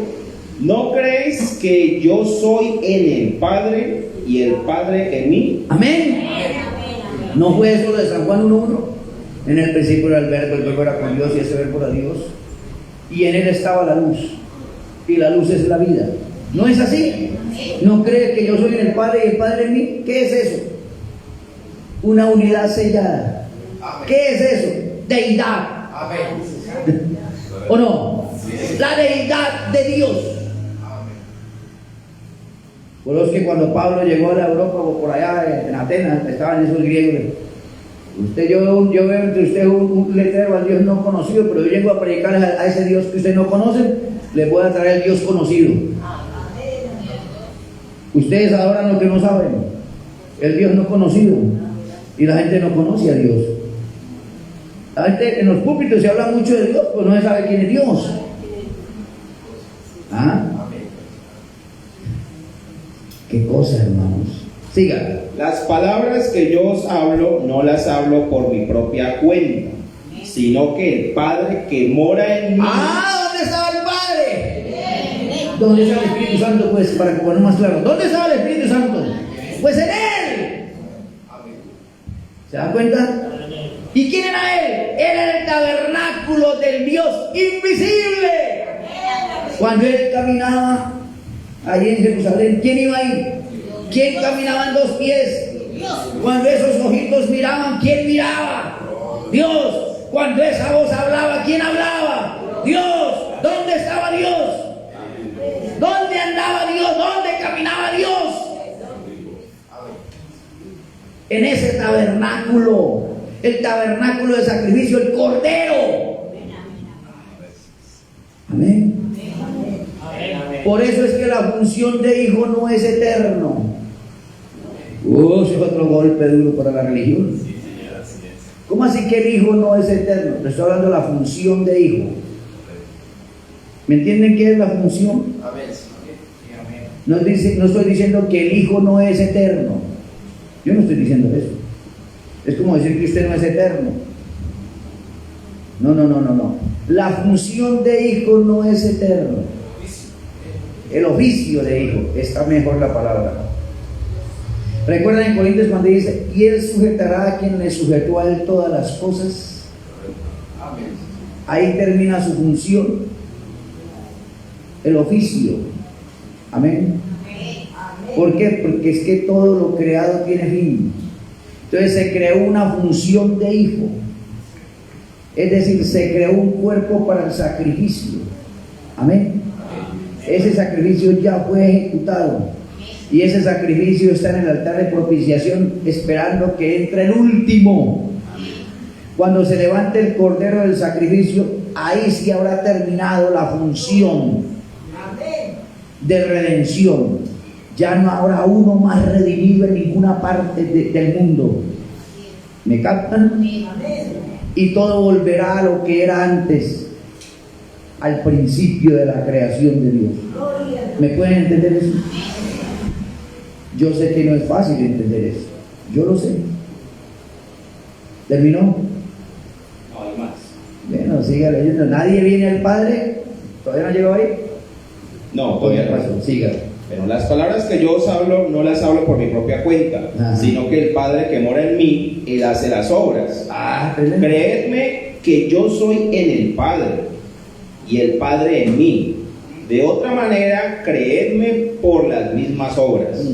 ¿No crees que yo soy en el Padre y el Padre en mí? Amén. ¿No fue eso de San Juan 1:1? En el principio era el verbo era con Dios y ese verbo era Dios. Y en él estaba la luz. Y la luz es la vida. ¿No es así? ¿No crees que yo soy en el Padre y el Padre en mí? ¿Qué es eso? Una unidad sellada. ¿Qué es eso? Deidad. ¿O no? La deidad de Dios. Por eso es que cuando Pablo llegó a la Europa o por allá en Atenas, estaban esos griegos. Yo veo entre usted un letrero al Dios no conocido, pero yo llego a predicar a ese Dios que usted no conoce, les voy a traer el Dios conocido. Ustedes adoran lo que no saben, el Dios no conocido. y la gente no conoce a Dios. La gente en los púlpitos se habla mucho de Dios, pero no se sabe quién es Dios. ¿Ah? Qué cosa, hermanos. Siga. Las palabras que yo os hablo no las hablo por mi propia cuenta, sino que el Padre que mora en mí. ¿Dónde estaba el Padre? ¿Dónde está el Espíritu Santo? Pues para que poner más claro, ¿dónde estaba el Espíritu Santo? Pues en Él. ¿Se dan cuenta? ¿Y quién era Él? Era el tabernáculo del Dios invisible. Cuando Él caminaba allí en Jerusalén, ¿quién iba ahí? ¿Quién caminaba en dos pies? Cuando esos ojitos miraban, ¿quién miraba? Dios. Cuando esa voz hablaba, ¿quién hablaba? Dios. ¿Dónde estaba Dios? ¿Dónde andaba Dios? ¿Dónde caminaba Dios? En ese tabernáculo, el tabernáculo de sacrificio, el Cordero. Amén. Por eso es que la función de hijo no es eterno. Ese es otro golpe duro para la religión. ¿Cómo así que el hijo no es eterno? Le estoy hablando de la función de hijo. ¿Me entienden qué es la función? No estoy diciendo que el hijo no es eterno. Yo no estoy diciendo eso. Es como decir que usted no es eterno. No. La función de hijo no es eterno. El oficio de hijo, está mejor la palabra. ¿Recuerdan en Corintios cuando dice, y Él sujetará a quien le sujetó a Él todas las cosas? Ahí termina su función, el oficio. Amén. ¿Por qué? Porque es que todo lo creado tiene fin. Entonces se creó una función de hijo. Es decir, se creó un cuerpo para el sacrificio. Amén. Ese sacrificio ya fue ejecutado. Y ese sacrificio está en el altar de propiciación, esperando que entre el último. Cuando se levante el cordero del sacrificio, ahí sí habrá terminado la función de redención. Ya no habrá uno más redimido en ninguna parte del mundo. ¿Me captan? Y todo volverá a lo que era antes, al principio de la creación de Dios. ¿Me pueden entender eso? Yo sé que no es fácil entender eso. Yo lo sé. ¿Terminó? No hay más. Bueno, siga leyendo. ¿Nadie viene al Padre? ¿Todavía no llegó ahí? No, todavía no. Siga. Pero las palabras que yo os hablo no las hablo por mi propia cuenta, sino que el Padre que mora en mí, Él hace las obras. Creedme que yo soy en el Padre y el Padre en mí. De otra manera, creedme por las mismas obras.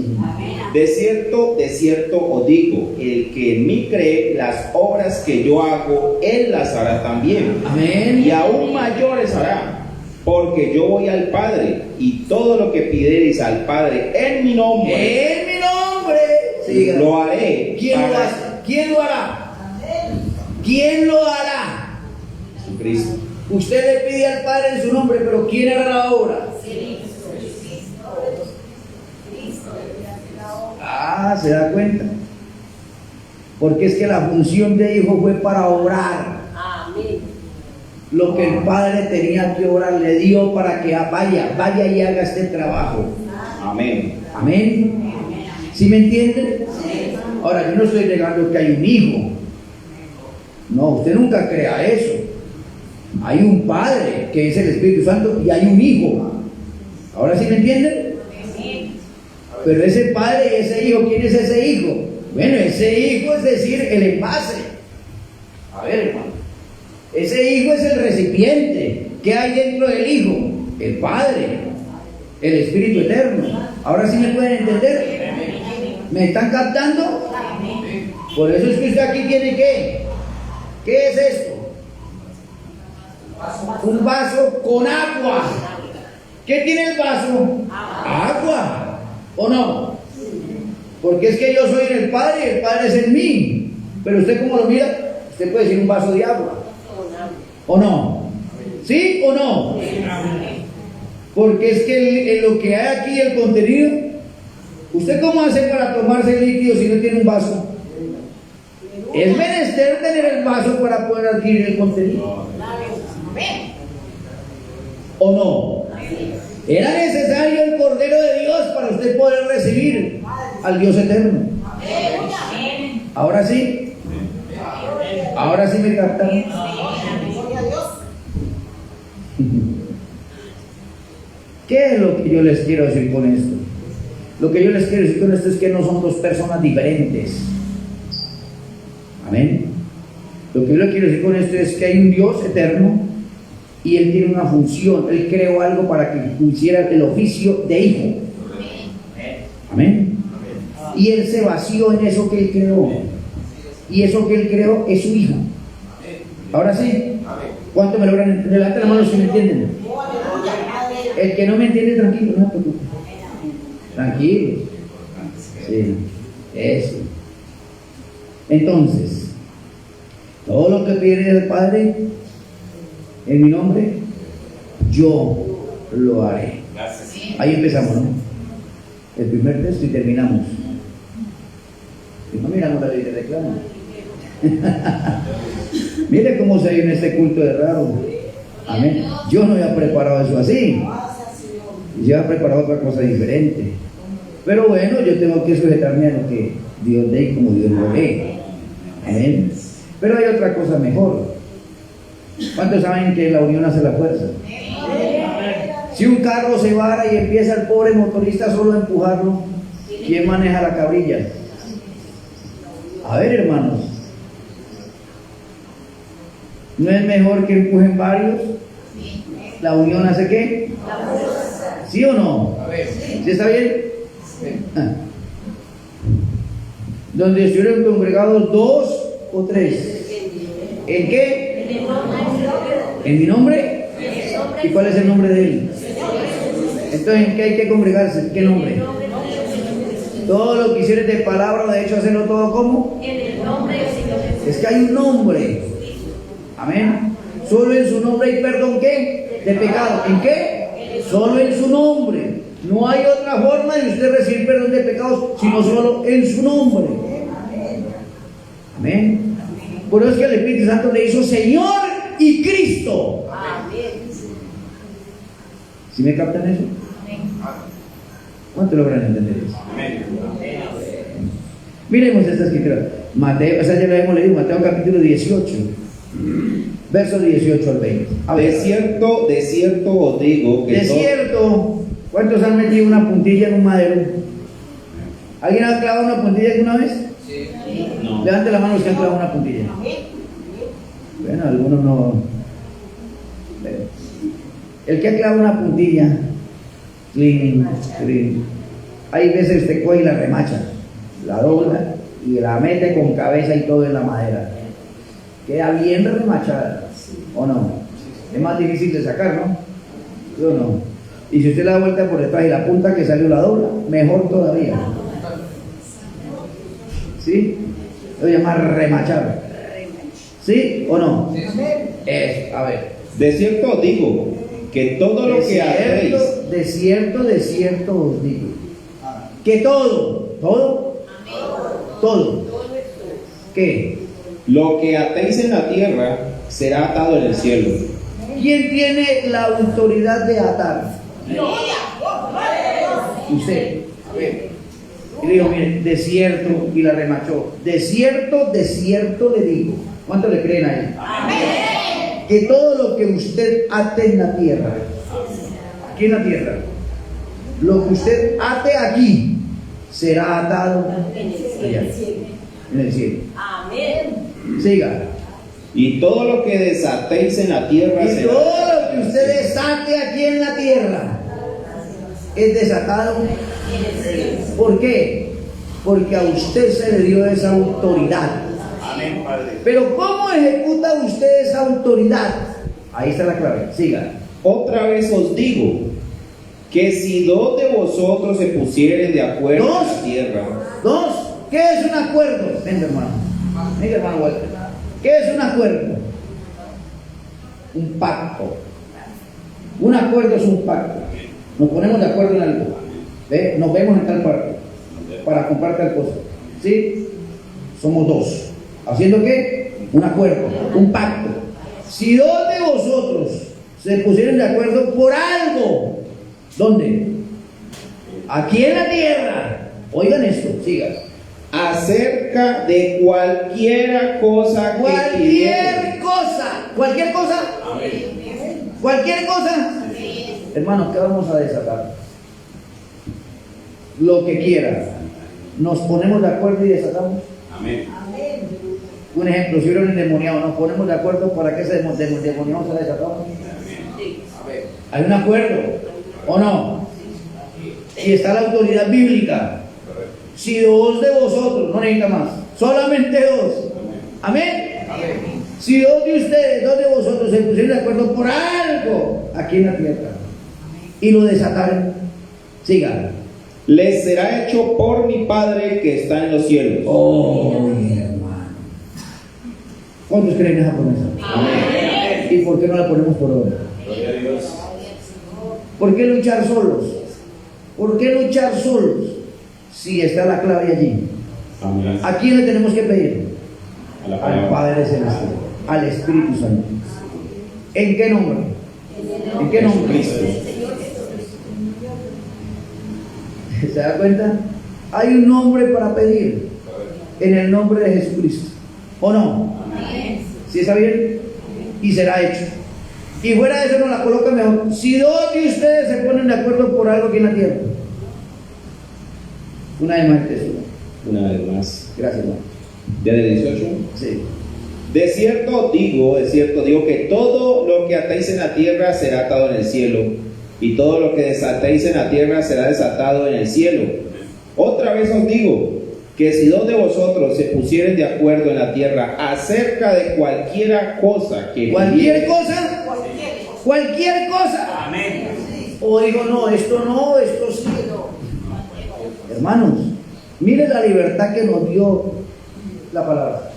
De cierto os digo, el que en mí cree, las obras que yo hago, Él las hará también. Amén. Y aún mayores hará, porque yo voy al Padre, y todo lo que pidiereis al Padre en mi nombre, Siga. lo haré. ¿Quién lo hace? ¿Quién lo hará? ¿Quién lo hará? Jesucristo. Usted le pide al Padre en su nombre, pero ¿quién hará la obra? ¿Se da cuenta? Porque es que la función de hijo fue para obrar. Lo que el Padre tenía que obrar, le dio para que vaya y haga este trabajo. Amén. Amén. ¿Sí me entienden? Ahora, yo no estoy negando que hay un hijo. No, usted nunca crea eso. Hay un Padre que es el Espíritu Santo y hay un hijo. ¿Ahora sí me entienden? Pero ese Padre y ese hijo, ¿quién es ese hijo? Bueno, ese hijo es decir, el envase. A ver, hermano. Ese hijo es el recipiente. ¿Qué hay dentro del hijo? El Padre, el Espíritu Eterno. ¿Ahora sí me pueden entender? ¿Me están captando? Por eso es que usted aquí tiene ¿qué? ¿Qué es esto? Un vaso con agua. ¿Qué tiene el vaso? Agua. ¿O no? Porque es que yo soy en el Padre y el Padre es en mí. Pero usted, ¿cómo lo mira? Usted puede decir un vaso de agua. ¿O no? ¿Sí o no? Porque es que lo que hay aquí, el contenido, ¿usted cómo hace para tomarse el líquido si no tiene un vaso? Es menester tener el vaso para poder adquirir el contenido. ¿O no? Era necesario el Cordero de Dios para usted poder recibir al Dios eterno. Ahora sí. Ahora sí me captaron. ¿Qué es lo que yo les quiero decir con esto? Lo que yo les quiero decir con esto es que no son dos personas diferentes. Amén. Lo que yo les quiero decir con esto es que hay un Dios eterno y Él tiene una función. Él creó algo para que hiciera el oficio de hijo. Amén. Y Él se vació en eso que Él creó. Y eso que Él creó es su hija. Ahora sí. ¿Cuánto me logran entender? Levanten la mano si me entienden. El que no me entiende, tranquilo, no se preocupe. Tranquilo. Sí, eso. Entonces, todo lo que pide el Padre en mi nombre, yo lo haré. Ahí empezamos, ¿no? El primer texto y terminamos. Y no miramos la ley de reclamo. Mire cómo se ve en este culto de raro. Amén. Yo no había preparado eso así. Yo había preparado otra cosa diferente. Pero bueno, yo tengo que sujetarme a lo que Dios dé y como Dios lo dé. Amén. Pero hay otra cosa mejor. ¿Cuántos saben que la unión hace la fuerza? Si un carro se vara y empieza el pobre motorista solo a empujarlo, ¿quién maneja la cabrilla? A ver, hermanos, ¿no es mejor que empujen varios? ¿La unión hace qué? ¿Sí o no? ¿Sí está bien? Donde estuvieron congregados 2 o 3. ¿En qué? ¿En mi nombre? ¿Y cuál es el nombre de Él? Entonces, ¿en qué hay que congregarse? ¿Qué nombre? Todo lo que hicieres de palabra o de hecho, hacerlo todo como. Es que hay un nombre. Amén. Solo en su nombre hay perdón, ¿qué? De pecado. ¿En qué? Solo en su nombre. No hay otra forma de usted recibir perdón de pecados, sino solo en su nombre. Amén. Por eso es que el Espíritu Santo le hizo Señor y Cristo. ¿Sí me captan eso? ¿Cuánto logran entender eso? Miremos esta escritura. Mateo, esa ya la hemos leído, Mateo capítulo 18, versos 18 al 20. A ver. De cierto os digo que de cierto, ¿cuántos han metido una puntilla en un madero? ¿Alguien ha clavado una puntilla alguna vez? Sí. No. Levante la mano los que han clavado una puntilla. Bueno, algunos no. El que ha clavado una puntilla, clean. Hay veces usted coge y la remacha, la dobla y la mete con cabeza y todo en la madera. Queda bien remachada, ¿o no? Es más difícil de sacar, ¿no? ¿Sí o no? Y si usted la da vuelta por detrás y la punta que salió la dobla, mejor todavía. ¿Sí? Lo llama remachar. ¿Sí o no? A ver. De cierto os digo que todo lo que hacéis. De cierto os digo. Que todo. ¿Qué? Lo que atéis en la tierra será atado en el cielo. ¿Quién tiene la autoridad de atar? Usted. Y le digo, mire, de cierto, y la remachó. De cierto le digo. ¿Cuánto le creen a él? Amén. Que todo lo que usted ate en la tierra, aquí en la tierra, lo que usted ate aquí, será atado allá, en el cielo. Amén. Siga. Y todo lo que desatéis en la tierra y será. todo lo que usted desate aquí en la tierra es desatado. ¿Por qué? Porque a usted se le dio esa autoridad. Amén, Padre. Pero ¿cómo ejecuta usted esa autoridad? Ahí está la clave. Siga. Otra vez os digo que si 2 de vosotros se pusieren de acuerdo en la tierra. 2. ¿Qué es un acuerdo? Venga, hermano. Venga, hermano Walter. ¿Qué es un acuerdo? Un pacto. Un acuerdo es un pacto. Nos ponemos de acuerdo en algo. ¿Ve? Nos vemos en tal parte para comprar tal cosa. ¿Sí? Somos 2. ¿Haciendo qué? Un acuerdo, un pacto. Si dos de vosotros se pusieron de acuerdo por algo, ¿dónde? Aquí en la tierra. Oigan esto, sigan. Acerca de cualquiera cosa que pidieren. Cualquier cosa. Cualquier cosa. Hermanos, ¿qué vamos a desatar? Lo que quiera. Nos ponemos de acuerdo y desatamos. Amén. Un ejemplo, si hubiera un endemoniado, nos ponemos de acuerdo para que ese endemoniado sea desatado. Hay un acuerdo, ¿o no? Y está la autoridad bíblica. Si dos de vosotros, no necesita más, solamente dos. Amén. Si dos de ustedes, dos de vosotros se pusieron de acuerdo por algo aquí en la tierra y lo desataron, sigan. Les será hecho por mi Padre que está en los cielos. Oh, mi hermano. ¿Cuántos creen esa promesa? Amén. ¿Y por qué no la ponemos por obra? Gloria a Dios. ¿Por qué luchar solos? ¿Por qué luchar solos? Si está la clave allí. Amén. ¿A quién le tenemos que pedir? A la Al palabra. Padre Celestial, al Espíritu Santo. ¿En qué nombre? ¿En qué nombre? Cristo. ¿Se da cuenta? Hay un nombre para pedir. En el nombre de Jesucristo. ¿O no? ¿Sí está bien? Y será hecho. Y fuera de eso nos la coloca mejor. Si dos de ustedes se ponen de acuerdo por algo aquí en la tierra. Una vez más, tesoro. Una vez más. Gracias, hermano. Desde el 18. Sí. De cierto digo que todo lo que atéis en la tierra será atado en el cielo, y todo lo que desatéis en la tierra será desatado en el cielo. Otra vez os digo que si dos de vosotros se pusieren de acuerdo en la tierra acerca de cualquiera cosa que ¿Cualquier pidieren, cosa? Cualquier cosa. Amén. O digo, no, esto sí. Hermanos, mire la libertad que nos dio la palabra.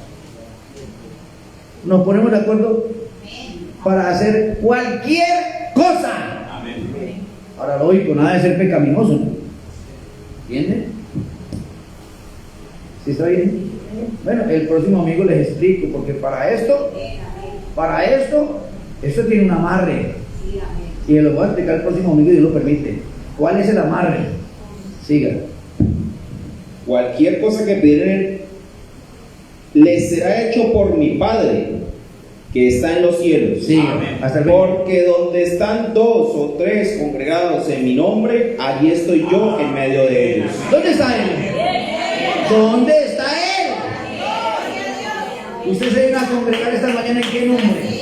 Nos ponemos de acuerdo para hacer cualquier cosa. Amén. Ahora lógico, nada de ser pecaminoso, ¿no? ¿Entienden? ¿Sí está bien? Bueno, el próximo amigo les explico, porque para esto tiene un amarre. Y lo voy a explicar el próximo amigo, Dios lo permite. ¿Cuál es el amarre? Siga. cualquier cosa que pidieren les será hecho por mi Padre que está en los cielos. Sí, Amén. hasta el Porque donde están dos o tres congregados en mi nombre, allí estoy yo en medio de ellos. ¿Dónde está Él? ¿Dónde está Él? ¿Usted se viene a congregar esta mañana en qué nombre?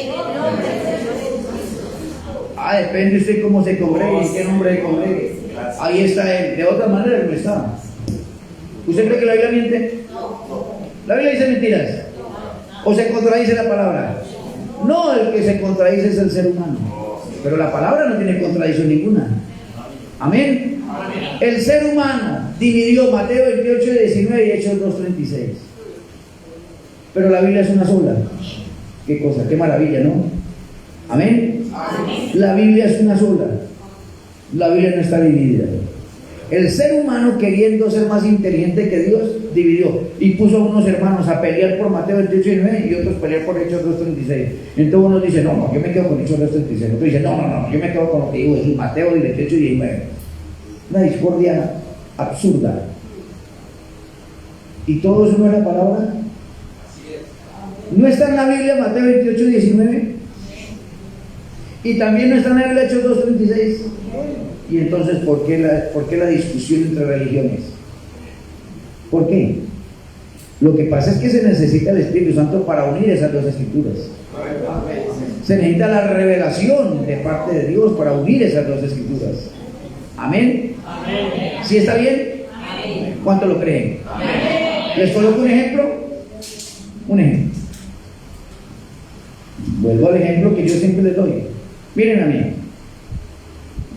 Depende usted cómo se congregue, en qué nombre se congregue. Ahí está Él. De otra manera no está. ¿Usted cree que la Biblia miente? ¿La Biblia dice mentiras? ¿O se contradice la palabra? No, el que se contradice es el ser humano. Pero la palabra no tiene contradicción ninguna. Amén. El ser humano dividió Mateo 28, 19 y Hechos 2:36. Pero la Biblia es una sola. Qué cosa, qué maravilla, ¿no? Amén. La Biblia es una sola. La Biblia no está dividida. El ser humano, queriendo ser más inteligente que Dios, dividió y puso a unos hermanos a pelear por Mateo 28, 19 y otros pelear por Hechos 2:36. Entonces uno dice, no, yo me quedo con Hechos 2:36. Otro dice, no, yo me quedo con lo que digo Jesús, Mateo 28 y 19. Una discordia absurda. ¿Y todo eso no es la palabra? ¿No está en la Biblia Mateo 28, 19? Y también no está en la Biblia Hechos 2:36. Y entonces, ¿por qué la discusión entre religiones? ¿Por qué? Lo que pasa es que se necesita el Espíritu Santo para unir esas dos escrituras. Se necesita la revelación de parte de Dios para unir esas dos escrituras. Amén. ¿Sí está bien? ¿Cuánto lo creen? ¿Les coloco un ejemplo? Un ejemplo. Vuelvo al ejemplo que yo siempre les doy. Miren a mí.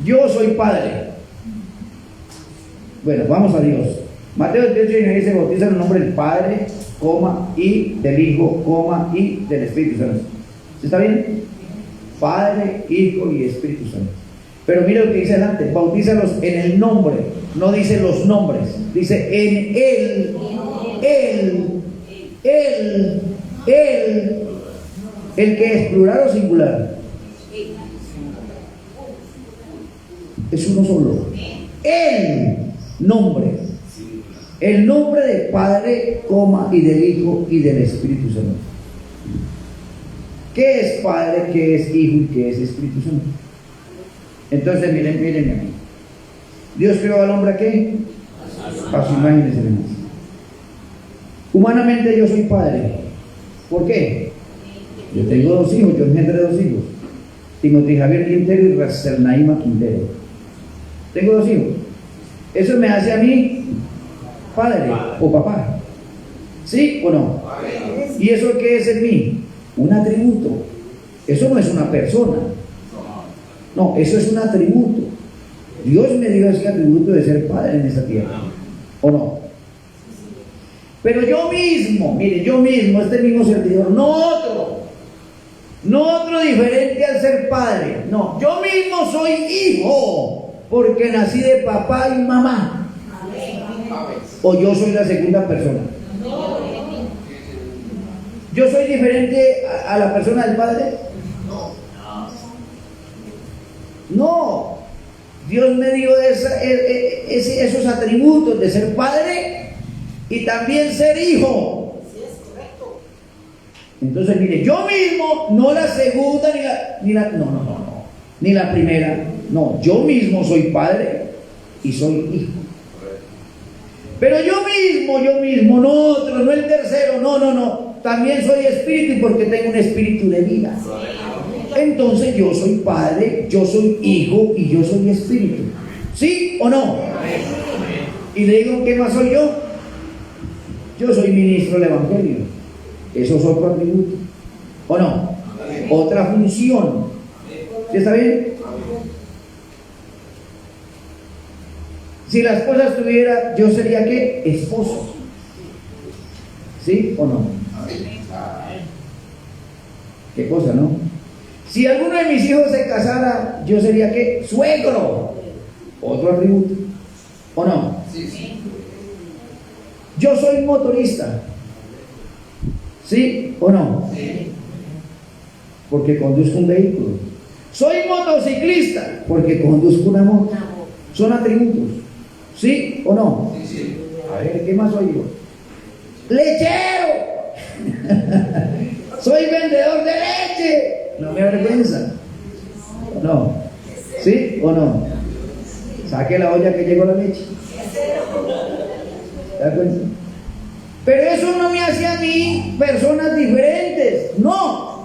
Yo soy padre. Bueno, vamos a Dios. Mateo 28 dice: bautiza en el nombre del Padre, y del Hijo, y del Espíritu Santo. ¿Está bien? Padre, Hijo y Espíritu Santo. Pero mira lo que dice adelante: bautízalos en el nombre. No dice los nombres, dice en él. Él, el que es plural o singular, es uno solo. El nombre del Padre, y del Hijo y del Espíritu Santo. ¿Qué es Padre, qué es Hijo y qué es Espíritu Santo? Entonces miren aquí. Dios creó al hombre, ¿qué? A su imagen y semejanza. Humanamente yo soy padre. ¿Por qué? Yo tengo 2 hijos, yo engendré 2 hijos. Timothy Javier Quintero y Racernaima Quintero. Tengo 2 hijos. ¿Eso me hace a mí padre o papá? ¿Sí o no? ¿Y eso qué es en mí? Un atributo. Eso no es una persona. No, eso es un atributo. Dios me dio ese atributo de ser padre en esta tierra. ¿O no? Pero yo mismo, este mismo servidor, no otro diferente al ser padre. No, yo mismo soy hijo, porque nací de papá y mamá. O yo soy la segunda persona. ¿Yo soy diferente a la persona del padre? No. Dios me dio esos atributos de ser padre y también ser hijo. Entonces, mire, yo mismo, no la segunda ni la primera. No, yo mismo soy padre y soy hijo. Pero yo mismo, no otro, no el tercero, no. También soy espíritu porque tengo un espíritu de vida. Entonces yo soy padre, yo soy hijo y yo soy espíritu. ¿Sí o no? Y le digo, ¿qué más soy yo? Yo soy ministro del Evangelio. Eso es otro atributo. ¿O no? Otra función. ¿Sí está bien? Si la esposa estuviera, yo sería ¿qué? Esposo. ¿Sí o no? ¿Qué cosa, no? Si alguno de mis hijos se casara, yo sería ¿qué? Suegro. Otro atributo. ¿O no? Yo soy motorista. ¿Sí o no? Porque conduzco un vehículo. Soy motociclista porque conduzco una moto. Son atributos. ¿Sí o no? A ver, ¿qué más soy yo? ¡Lechero! Soy vendedor de leche. No me avergüenza. ¿O no? ¿Sí o no? Saque la olla que llegó la leche. ¿Te das cuenta? Pero eso no me hace a mí personas diferentes. No.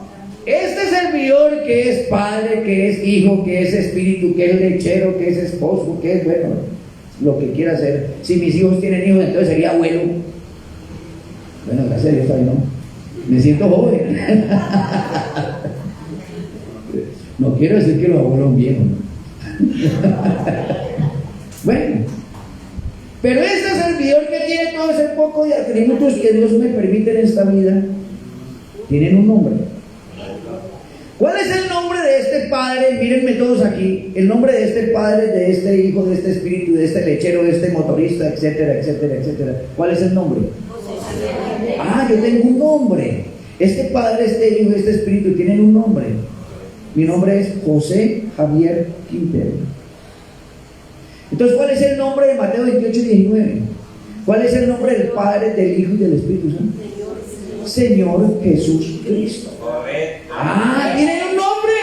Este servidor que es padre, que es hijo, que es espíritu, que es lechero, que es esposo, que es bueno, lo que quiera hacer. Si mis hijos tienen hijos, entonces sería abuelo. Bueno, gracias a Dios, ahí no. Me siento joven. No quiero decir que los abuelos son viejos. Bueno, pero este servidor que tiene todo ese poco de atributos que Dios me permite en esta vida, tienen un nombre. ¿Cuál es el nombre de este padre? Mírenme todos aquí. El nombre de este padre, de este hijo, de este espíritu, de este lechero, de este motorista, etcétera, etcétera, etcétera. ¿Cuál es el nombre? Ah, yo tengo un nombre. Este padre, este hijo, este espíritu tienen un nombre. Mi nombre es José Javier Quintero. Entonces, ¿cuál es el nombre de Mateo 28:19? ¿Cuál es el nombre del Padre, del Hijo y del Espíritu Santo? Señor Jesús Cristo. Ah, ¿tienen un nombre?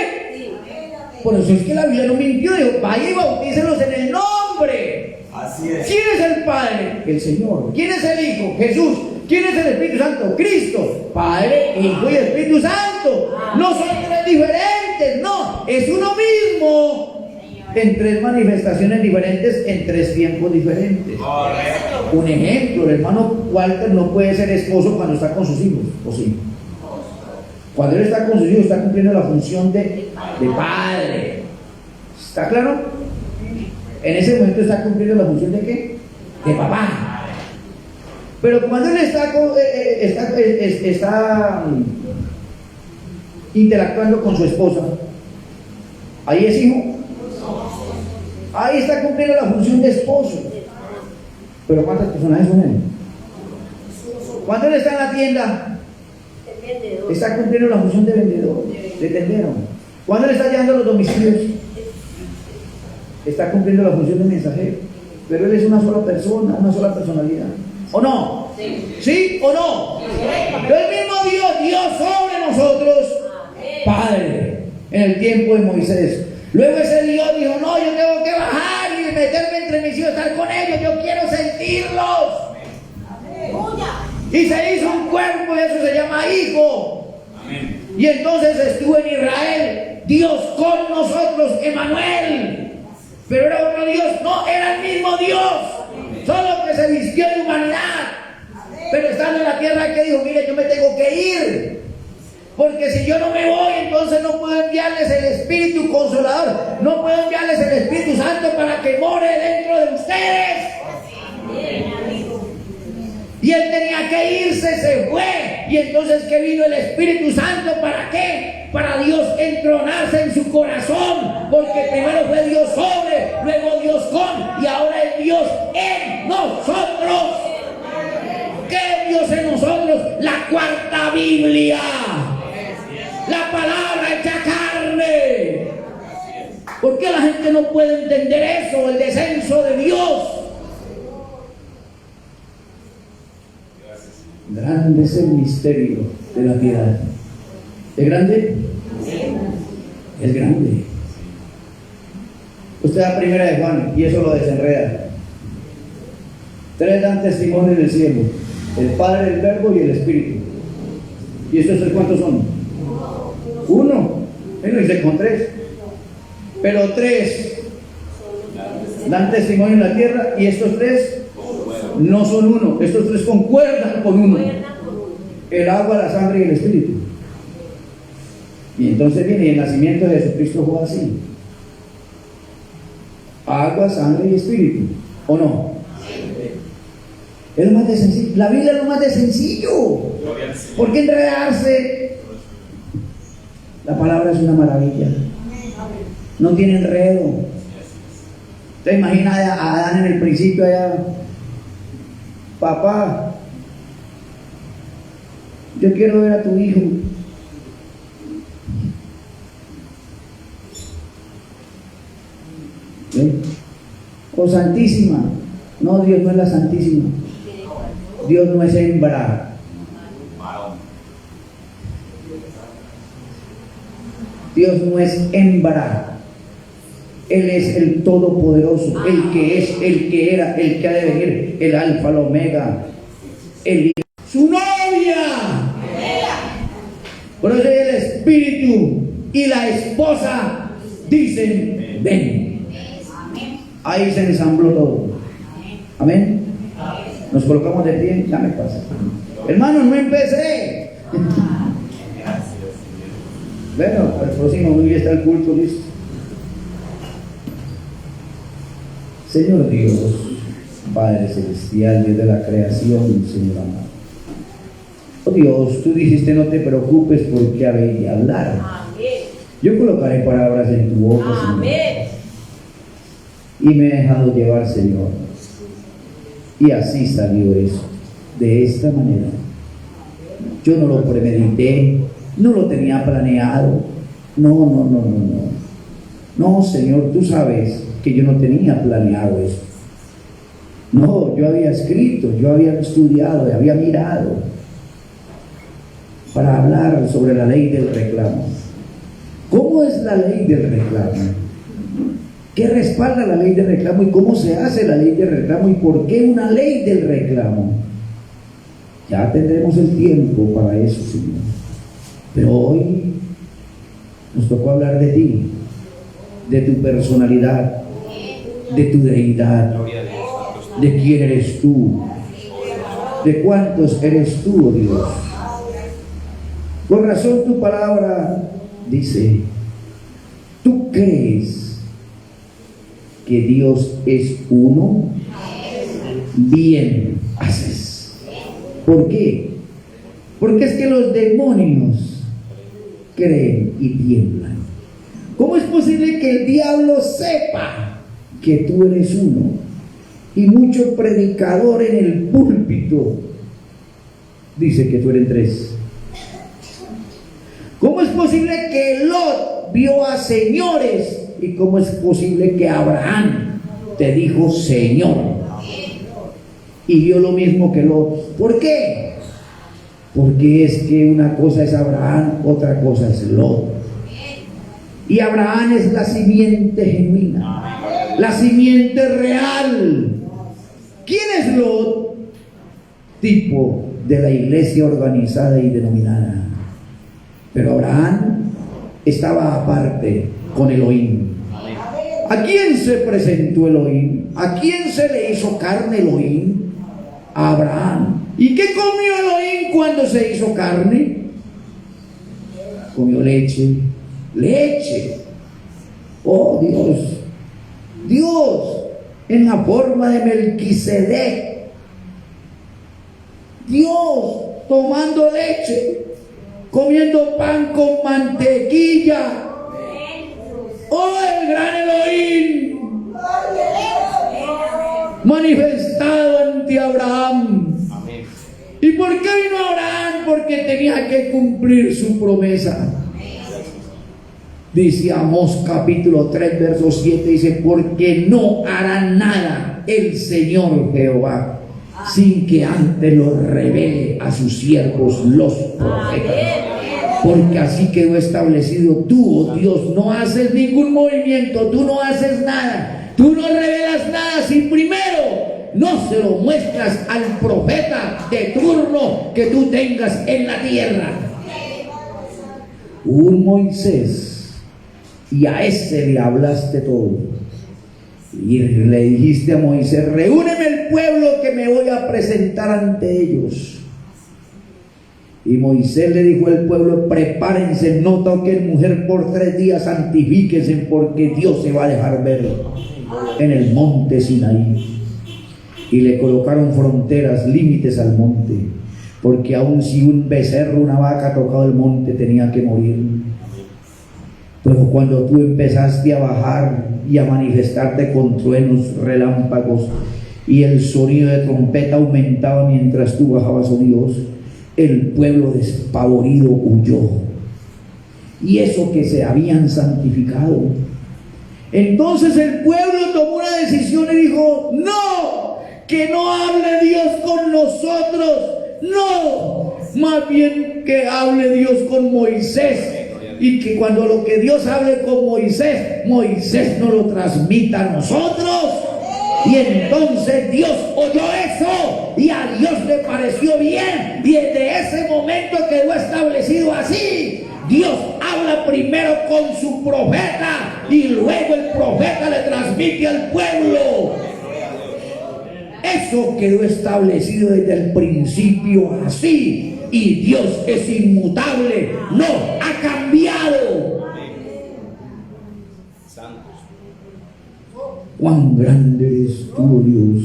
Por eso es que la Biblia no mintió. Dijo, vaya y bautícelos en el nombre. Así es. ¿Quién es el Padre? El Señor. ¿Quién es el Hijo? Jesús. ¿Quién es el Espíritu Santo? Cristo. Padre, Hijo y Espíritu Santo. No son tres diferentes, no, es uno mismo. En tres manifestaciones diferentes, en tres tiempos diferentes. Un ejemplo, el hermano Walter no puede ser esposo cuando está con sus hijos, ¿o sí? Cuando él está con sus hijos está cumpliendo la función de padre. ¿Está claro? En ese momento está cumpliendo la función de ¿qué? De papá. Pero cuando él está interactuando con su esposa, ahí es hijo. Ahí está cumpliendo la función de esposo. Pero ¿cuántas personas son él? Cuando él está en la tienda, está cumpliendo la función de vendedor, de tendero. Cuando él está llegando a los domicilios, está cumpliendo la función de mensajero. Pero él es una sola persona, una sola personalidad. ¿O no? ¿Sí o no? El mismo Dios sobre nosotros, Padre, en el tiempo de Moisés. Luego ese Dios dijo, no, yo tengo que bajar y meterme entre mis hijos, estar con ellos, yo quiero sentirlos. Y se hizo un cuerpo y eso se llama hijo. Y entonces estuvo en Israel, Dios con nosotros, Emmanuel. Pero era otro Dios, no, era el mismo Dios, solo que se vistió de humanidad. Pero estando en la tierra, que dijo, mire, yo me tengo que ir, porque si yo no me voy, entonces no puedo enviarles el Espíritu Consolador, no puedo enviarles el Espíritu Santo para que more dentro de ustedes. Y él tenía que irse, se fue. Y entonces que vino el Espíritu Santo, ¿para qué? Para Dios entronarse en su corazón, porque primero fue Dios sobre, luego Dios con, y ahora es Dios en nosotros. ¿Qué es Dios en nosotros? La cuarta Biblia, la palabra hecha carne. ¿Por qué la gente no puede entender eso? El descenso de Dios. Grande es el misterio de la piedad. ¿Es grande? Es grande. Usted da primera de Juan y eso lo desenreda. 3 dan testimonio en el cielo: el Padre, el Verbo y el Espíritu. ¿Y estos 3 cuántos son? 1. Él lo dice con 3. Pero 3 dan testimonio en la tierra y estos 3 no son 1. Estos 3 concuerdan con 1. El agua, la sangre y el Espíritu. Y entonces viene el nacimiento de Jesucristo fue así: agua, sangre y Espíritu. ¿O no? Es lo más de sencillo. La Biblia es lo más de sencillo. ¿Por qué enredarse? La palabra es una maravilla. No tiene enredo. ¿Te imaginas a Adán en el principio allá? Papá, yo quiero ver a tu hijo. ¿Ven? O Santísima. No, Dios no es la Santísima. Dios no es hembra. Dios no es hembra. Él es el Todopoderoso, el que es, el que era, el que ha de venir, el Alfa, el Omega, su novia. Por eso el Espíritu y la esposa dicen, ven. Ahí se ensambló todo. Amén. Nos colocamos de pie, ya me pasa. Hermanos, no empecé. Bueno, el próximo día está el culto listo. Señor Dios, Padre Celestial, Dios de la creación, Señor amado. Oh Dios, tú dijiste, no te preocupes porque habéis de hablar. Yo colocaré palabras en tu boca, Señor. Y me he dejado llevar, Señor. Y así salió eso, de esta manera. Yo no lo premedité, no lo tenía planeado. No. No, Señor, tú sabes que yo no tenía planeado eso. No, yo había escrito, yo había estudiado, había mirado para hablar sobre la ley del reclamo. ¿Cómo es la ley del reclamo? ¿Qué respalda la ley del reclamo y cómo se hace la ley del reclamo y por qué una ley del reclamo? Ya tendremos el tiempo para eso, Señor. Pero hoy nos tocó hablar de ti, de tu personalidad, de tu deidad, de quién eres tú, de cuántos eres tú, oh Dios. Con razón tu palabra dice, ¿tú crees que Dios es uno? Bien haces. ¿Por qué? Porque es que los demonios creen y tiemblan. ¿Cómo es posible que el diablo sepa que tú eres uno? Y mucho predicador en el púlpito dice que tú eres 3. ¿Cómo es posible que Lot vio a señores? ¿Y cómo es posible que Abraham te dijo Señor? Y vio lo mismo que Lot. ¿Por qué? Porque es que una cosa es Abraham, otra cosa es Lot. Y Abraham es la simiente genuina, la simiente real. ¿Quién es Lot? Tipo de la iglesia organizada y denominada. Pero Abraham estaba aparte con Elohim. ¿A quién se presentó Elohim? ¿A quién se le hizo carne Elohim? A Abraham. ¿Y qué comió Elohim cuando se hizo carne? Comió leche. Leche. Oh Dios. Dios en la forma de Melquisedec. Dios tomando leche, comiendo pan con mantequilla. Oh, el gran Elohim manifestado ante Abraham. ¿Y por qué vino Abraham? Porque tenía que cumplir su promesa. Dice Amós capítulo 3 verso 7, dice: porque no hará nada el Señor Jehová sin que antes lo revele a sus siervos los profetas. Porque así quedó establecido. Tú, oh Dios, no haces ningún movimiento, tú no haces nada, tú no revelas nada si primero no se lo muestras al profeta de turno que tú tengas en la tierra. Un Moisés, y a ese le hablaste todo. Y le dijiste a Moisés: reúneme el pueblo que me voy a presentar ante ellos. Y Moisés le dijo al pueblo: prepárense, no toquen mujer por 3 días, santifíquense, porque Dios se va a dejar ver en el monte Sinaí. Y le colocaron fronteras, límites al monte, porque aun si un becerro, una vaca tocaba el monte, tenía que morir. Pero cuando tú empezaste a bajar y a manifestarte con truenos, relámpagos, y el sonido de trompeta aumentaba mientras tú bajabas, oh Dios, el pueblo despavorido huyó. Y eso que se habían santificado. Entonces el pueblo tomó una decisión y dijo: no, que no hable Dios con nosotros, no, más bien que hable Dios con Moisés. Y que cuando lo que Dios hable con Moisés, Moisés nos lo transmita a nosotros. Y entonces Dios oyó eso y a Dios le pareció bien. Y desde ese momento quedó establecido así. Dios habla primero con su profeta y luego el profeta le transmite al pueblo. Eso quedó establecido desde el principio así. Y Dios es inmutable, no ha cambiado. Cuán grande eres tú, Dios,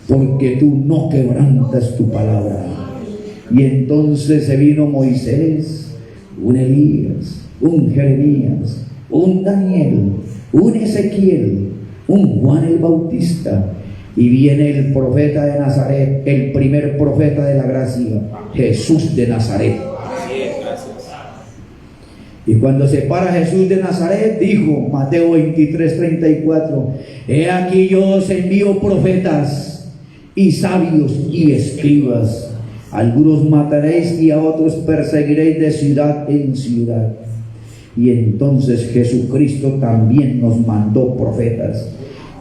porque tú no quebrantas tu palabra. Y entonces se vino Moisés, un Elías, un Jeremías, un Daniel, un Ezequiel, un Juan el Bautista. Y viene el profeta de Nazaret, el primer profeta de la gracia, Jesús de Nazaret. Y cuando se para Jesús de Nazaret, dijo Mateo 23:34: he aquí yo os envío profetas y sabios y escribas. Algunos mataréis y a otros perseguiréis de ciudad en ciudad. Y entonces Jesucristo también nos mandó profetas.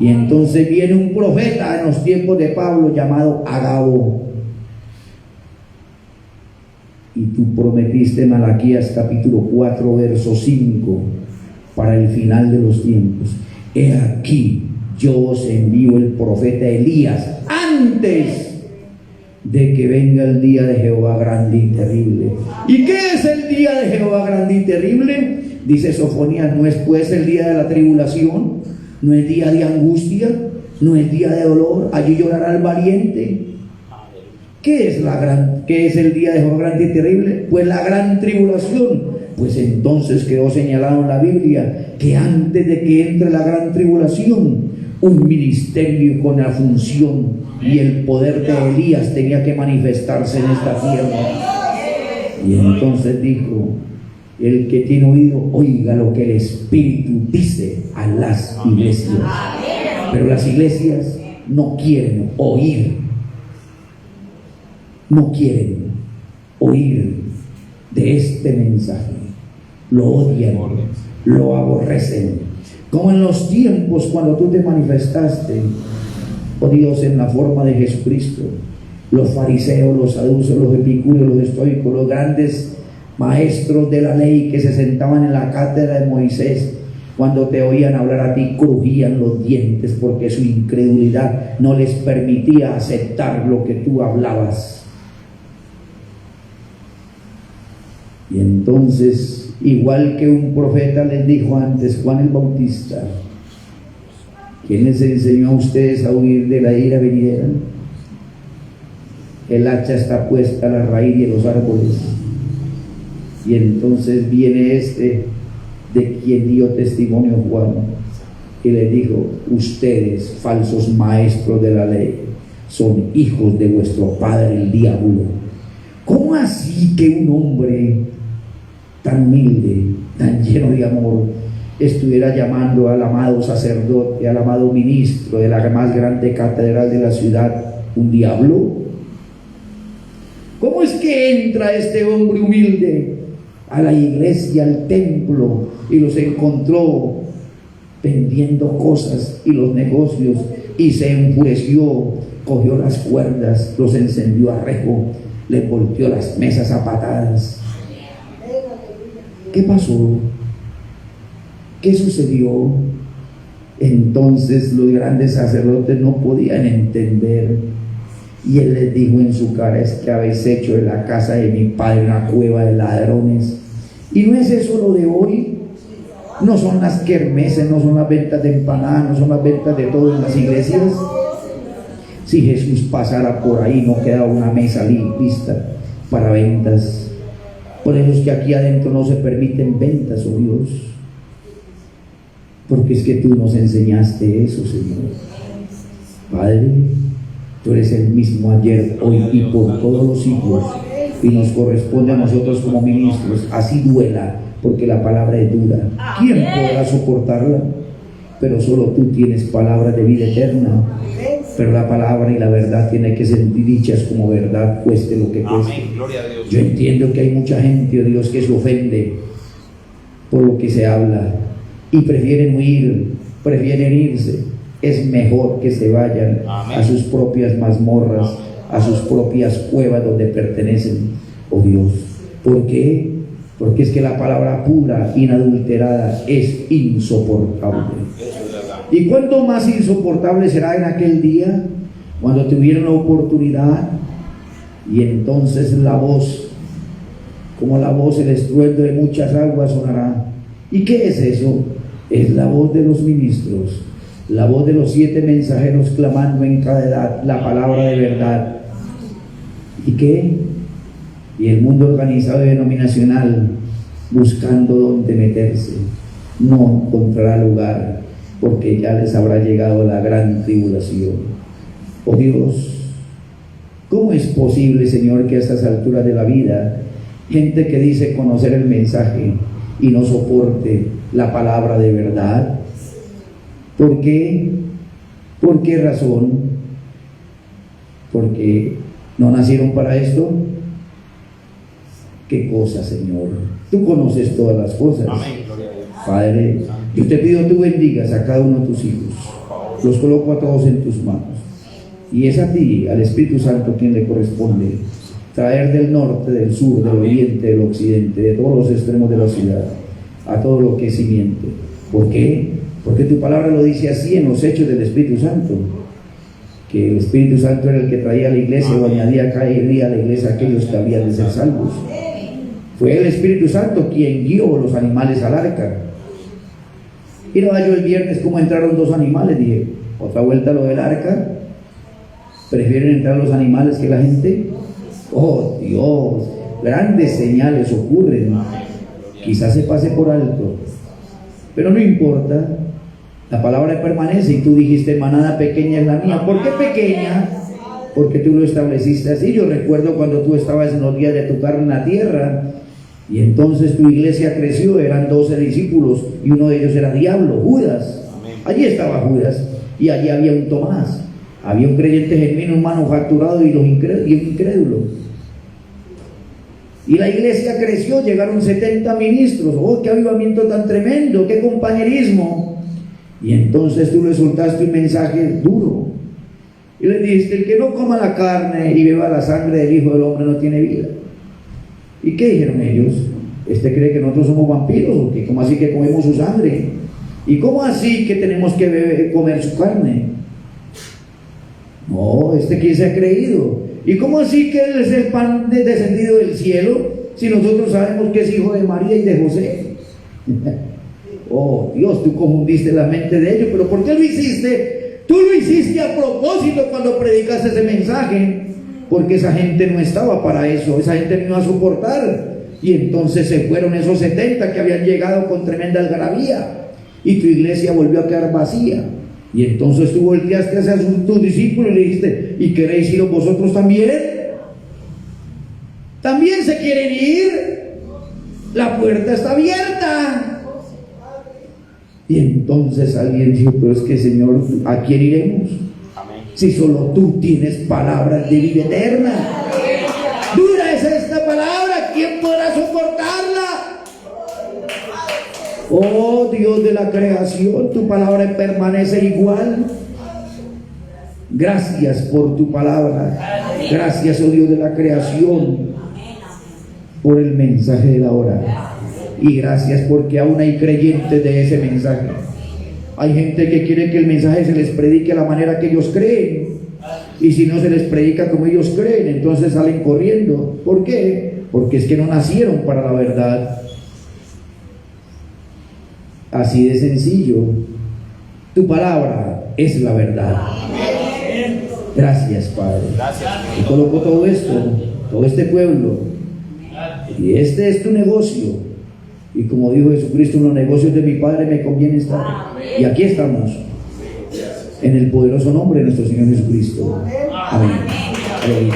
Y entonces viene un profeta en los tiempos de Pablo llamado Agabo. Y tú prometiste, Malaquías capítulo 4 verso 5, para el final de los tiempos: he aquí yo os envío el profeta Elías antes de que venga el día de Jehová grande y terrible. ¿Y qué es el día de Jehová grande y terrible? Dice Sofonías: no es pues el día de la tribulación, no es día de angustia, no es día de dolor, allí llorará el valiente. ¿Qué es el día de Jehová grande y terrible? Pues la gran tribulación, Pues entonces quedó señalado en la Biblia que antes de que entre la gran tribulación, un ministerio con la función y el poder de Elías tenía que manifestarse en esta tierra. Y entonces dijo: el que tiene oído, oiga lo que el Espíritu dice a las iglesias. Pero las iglesias no quieren oír, no quieren oír de este mensaje. Lo odian, lo aborrecen. Como en los tiempos cuando tú te manifestaste, oh Dios, en la forma de Jesucristo. Los fariseos, los saduceos, los epicúreos, los estoicos, los grandes maestros de la ley que se sentaban en la cátedra de Moisés, cuando te oían hablar a ti, crujían los dientes porque su incredulidad no les permitía aceptar lo que tú hablabas. Y entonces, igual que un profeta les dijo antes, Juan el Bautista: ¿quién les enseñó a ustedes a huir de la ira venidera? El hacha está puesta a la raíz de los árboles. Y entonces viene este de quien dio testimonio Juan y le dijo: ustedes, falsos maestros de la ley, son hijos de vuestro padre el diablo. ¿Cómo así que un hombre tan humilde, tan lleno de amor, estuviera llamando al amado sacerdote, al amado ministro de la más grande catedral de la ciudad, un diablo? ¿Cómo es que entra este hombre humilde a la iglesia, al templo, y los encontró vendiendo cosas y los negocios, y se enfureció, cogió las cuerdas, los encendió a rejo, le volteó las mesas a patadas? ¿Qué pasó? ¿Qué sucedió? Entonces los grandes sacerdotes no podían entender, y él les dijo en su cara: es que habéis hecho de la casa de mi padre una cueva de ladrones. ¿Y no es eso lo de hoy? ¿No son las kermeses, no son las ventas de empanadas, no son las ventas de todo en las iglesias? Si Jesús pasara por ahí, no queda una mesa lista para ventas. Por eso es que aquí adentro no se permiten ventas, oh Dios, porque es que tú nos enseñaste eso, Señor. Padre, tú eres el mismo ayer, hoy y por todos los siglos, y nos corresponde a nosotros como ministros, así duela, porque la palabra es dura. ¿Quién podrá soportarla? Pero solo tú tienes palabra de vida eterna. Pero la palabra y la verdad tienen que ser dichas como verdad, cueste lo que cueste. Amén. Gloria a Dios. Yo entiendo que hay mucha gente, oh Dios, que se ofende por lo que se habla y prefieren huir, prefieren irse. Es mejor que se vayan a sus propias mazmorras, a sus propias cuevas donde pertenecen, oh Dios. ¿Por qué? Porque es que la palabra pura, inadulterada, es insoportable. ¿Y cuánto más insoportable será en aquel día, cuando tuvieron la oportunidad? Y entonces la voz, como la voz, el estruendo de muchas aguas sonará. ¿Y qué es eso? Es la voz de los ministros, la voz de los 7 mensajeros clamando en cada edad la palabra de verdad. ¿Y qué? Y el mundo organizado y denominacional buscando dónde meterse, no encontrará lugar, porque ya les habrá llegado la gran tribulación. Oh Dios, ¿cómo es posible, Señor, que a estas alturas de la vida, gente que dice conocer el mensaje y no soporte la palabra de verdad? ¿Por qué? ¿Por qué razón? ¿Porque no nacieron para esto? ¿Qué cosa, Señor? Tú conoces todas las cosas. Amén. Padre, yo te pido tú bendigas a cada uno de tus hijos. Los coloco a todos en tus manos. Y es a ti, al Espíritu Santo, quien le corresponde traer del norte, del sur, del oriente, del occidente, de todos los extremos de la ciudad, a todo lo que es simiente. ¿Por qué? Porque tu palabra lo dice así en los hechos del Espíritu Santo, que el Espíritu Santo era el que traía a la iglesia o añadía cada día a la iglesia a aquellos que habían de ser salvos. Fue el Espíritu Santo quien guió los animales al arca. Y no yo el viernes cómo entraron 2 animales, dije, otra vuelta a lo del arca. ¿Prefieren entrar los animales que la gente? Oh Dios, grandes señales ocurren. Quizás se pase por alto, pero no importa. La palabra permanece y tú dijiste, manada pequeña es la mía. ¿Por qué pequeña? Porque tú lo estableciste así. Yo recuerdo cuando tú estabas en los días de tu carne en la tierra, y entonces tu iglesia creció, eran 12 discípulos, y uno de ellos era Diablo, Judas. Allí estaba Judas, y allí había un Tomás. Había un creyente genuino, un manufacturado y un incrédulo. Y la iglesia creció, llegaron 70 ministros. ¡Oh, qué avivamiento tan tremendo! ¡Qué compañerismo! Y entonces tú le soltaste un mensaje duro. Y le dijiste, el que no coma la carne y beba la sangre del Hijo del Hombre no tiene vida. ¿Y qué dijeron ellos? ¿Este cree que nosotros somos vampiros o qué? ¿Cómo así que comemos su sangre? ¿Y cómo así que tenemos que comer su carne? No, ¿quién se ha creído? ¿Y cómo así que él es el pan descendido del cielo si nosotros sabemos que es hijo de María y de José? Oh Dios, tú confundiste la mente de ellos. ¿Pero por qué lo hiciste? Tú lo hiciste a propósito cuando predicaste ese mensaje, porque esa gente no estaba para eso. Esa gente no iba a soportar. Y entonces se fueron esos 70 que habían llegado con tremenda algarabía, y tu iglesia volvió a quedar vacía. Y entonces tú volteaste hacia tus discípulos y le dijiste, ¿y queréis iros vosotros también? ¿También se quieren ir? La puerta está abierta. Y entonces alguien dijo, pero es que Señor, ¿a quién iremos? Si solo tú tienes palabras de vida eterna. Dura es esta palabra, ¿quién podrá soportarla? Oh Dios de la creación, tu palabra permanece igual. Gracias por tu palabra. Gracias, oh Dios de la creación, por el mensaje de la hora. Y gracias porque aún hay creyentes de ese mensaje. Hay gente que quiere que el mensaje se les predique a la manera que ellos creen. Y si no se les predica como ellos creen, entonces salen corriendo. ¿Por qué? Porque es que no nacieron para la verdad. Así de sencillo. Tu palabra es la verdad. Gracias, Padre. Y coloco todo esto, todo este pueblo, y este es tu negocio. Y como dijo Jesucristo, en los negocios de mi Padre me conviene estar. Y aquí estamos, en el poderoso nombre de nuestro Señor Jesucristo. Amén. Amén.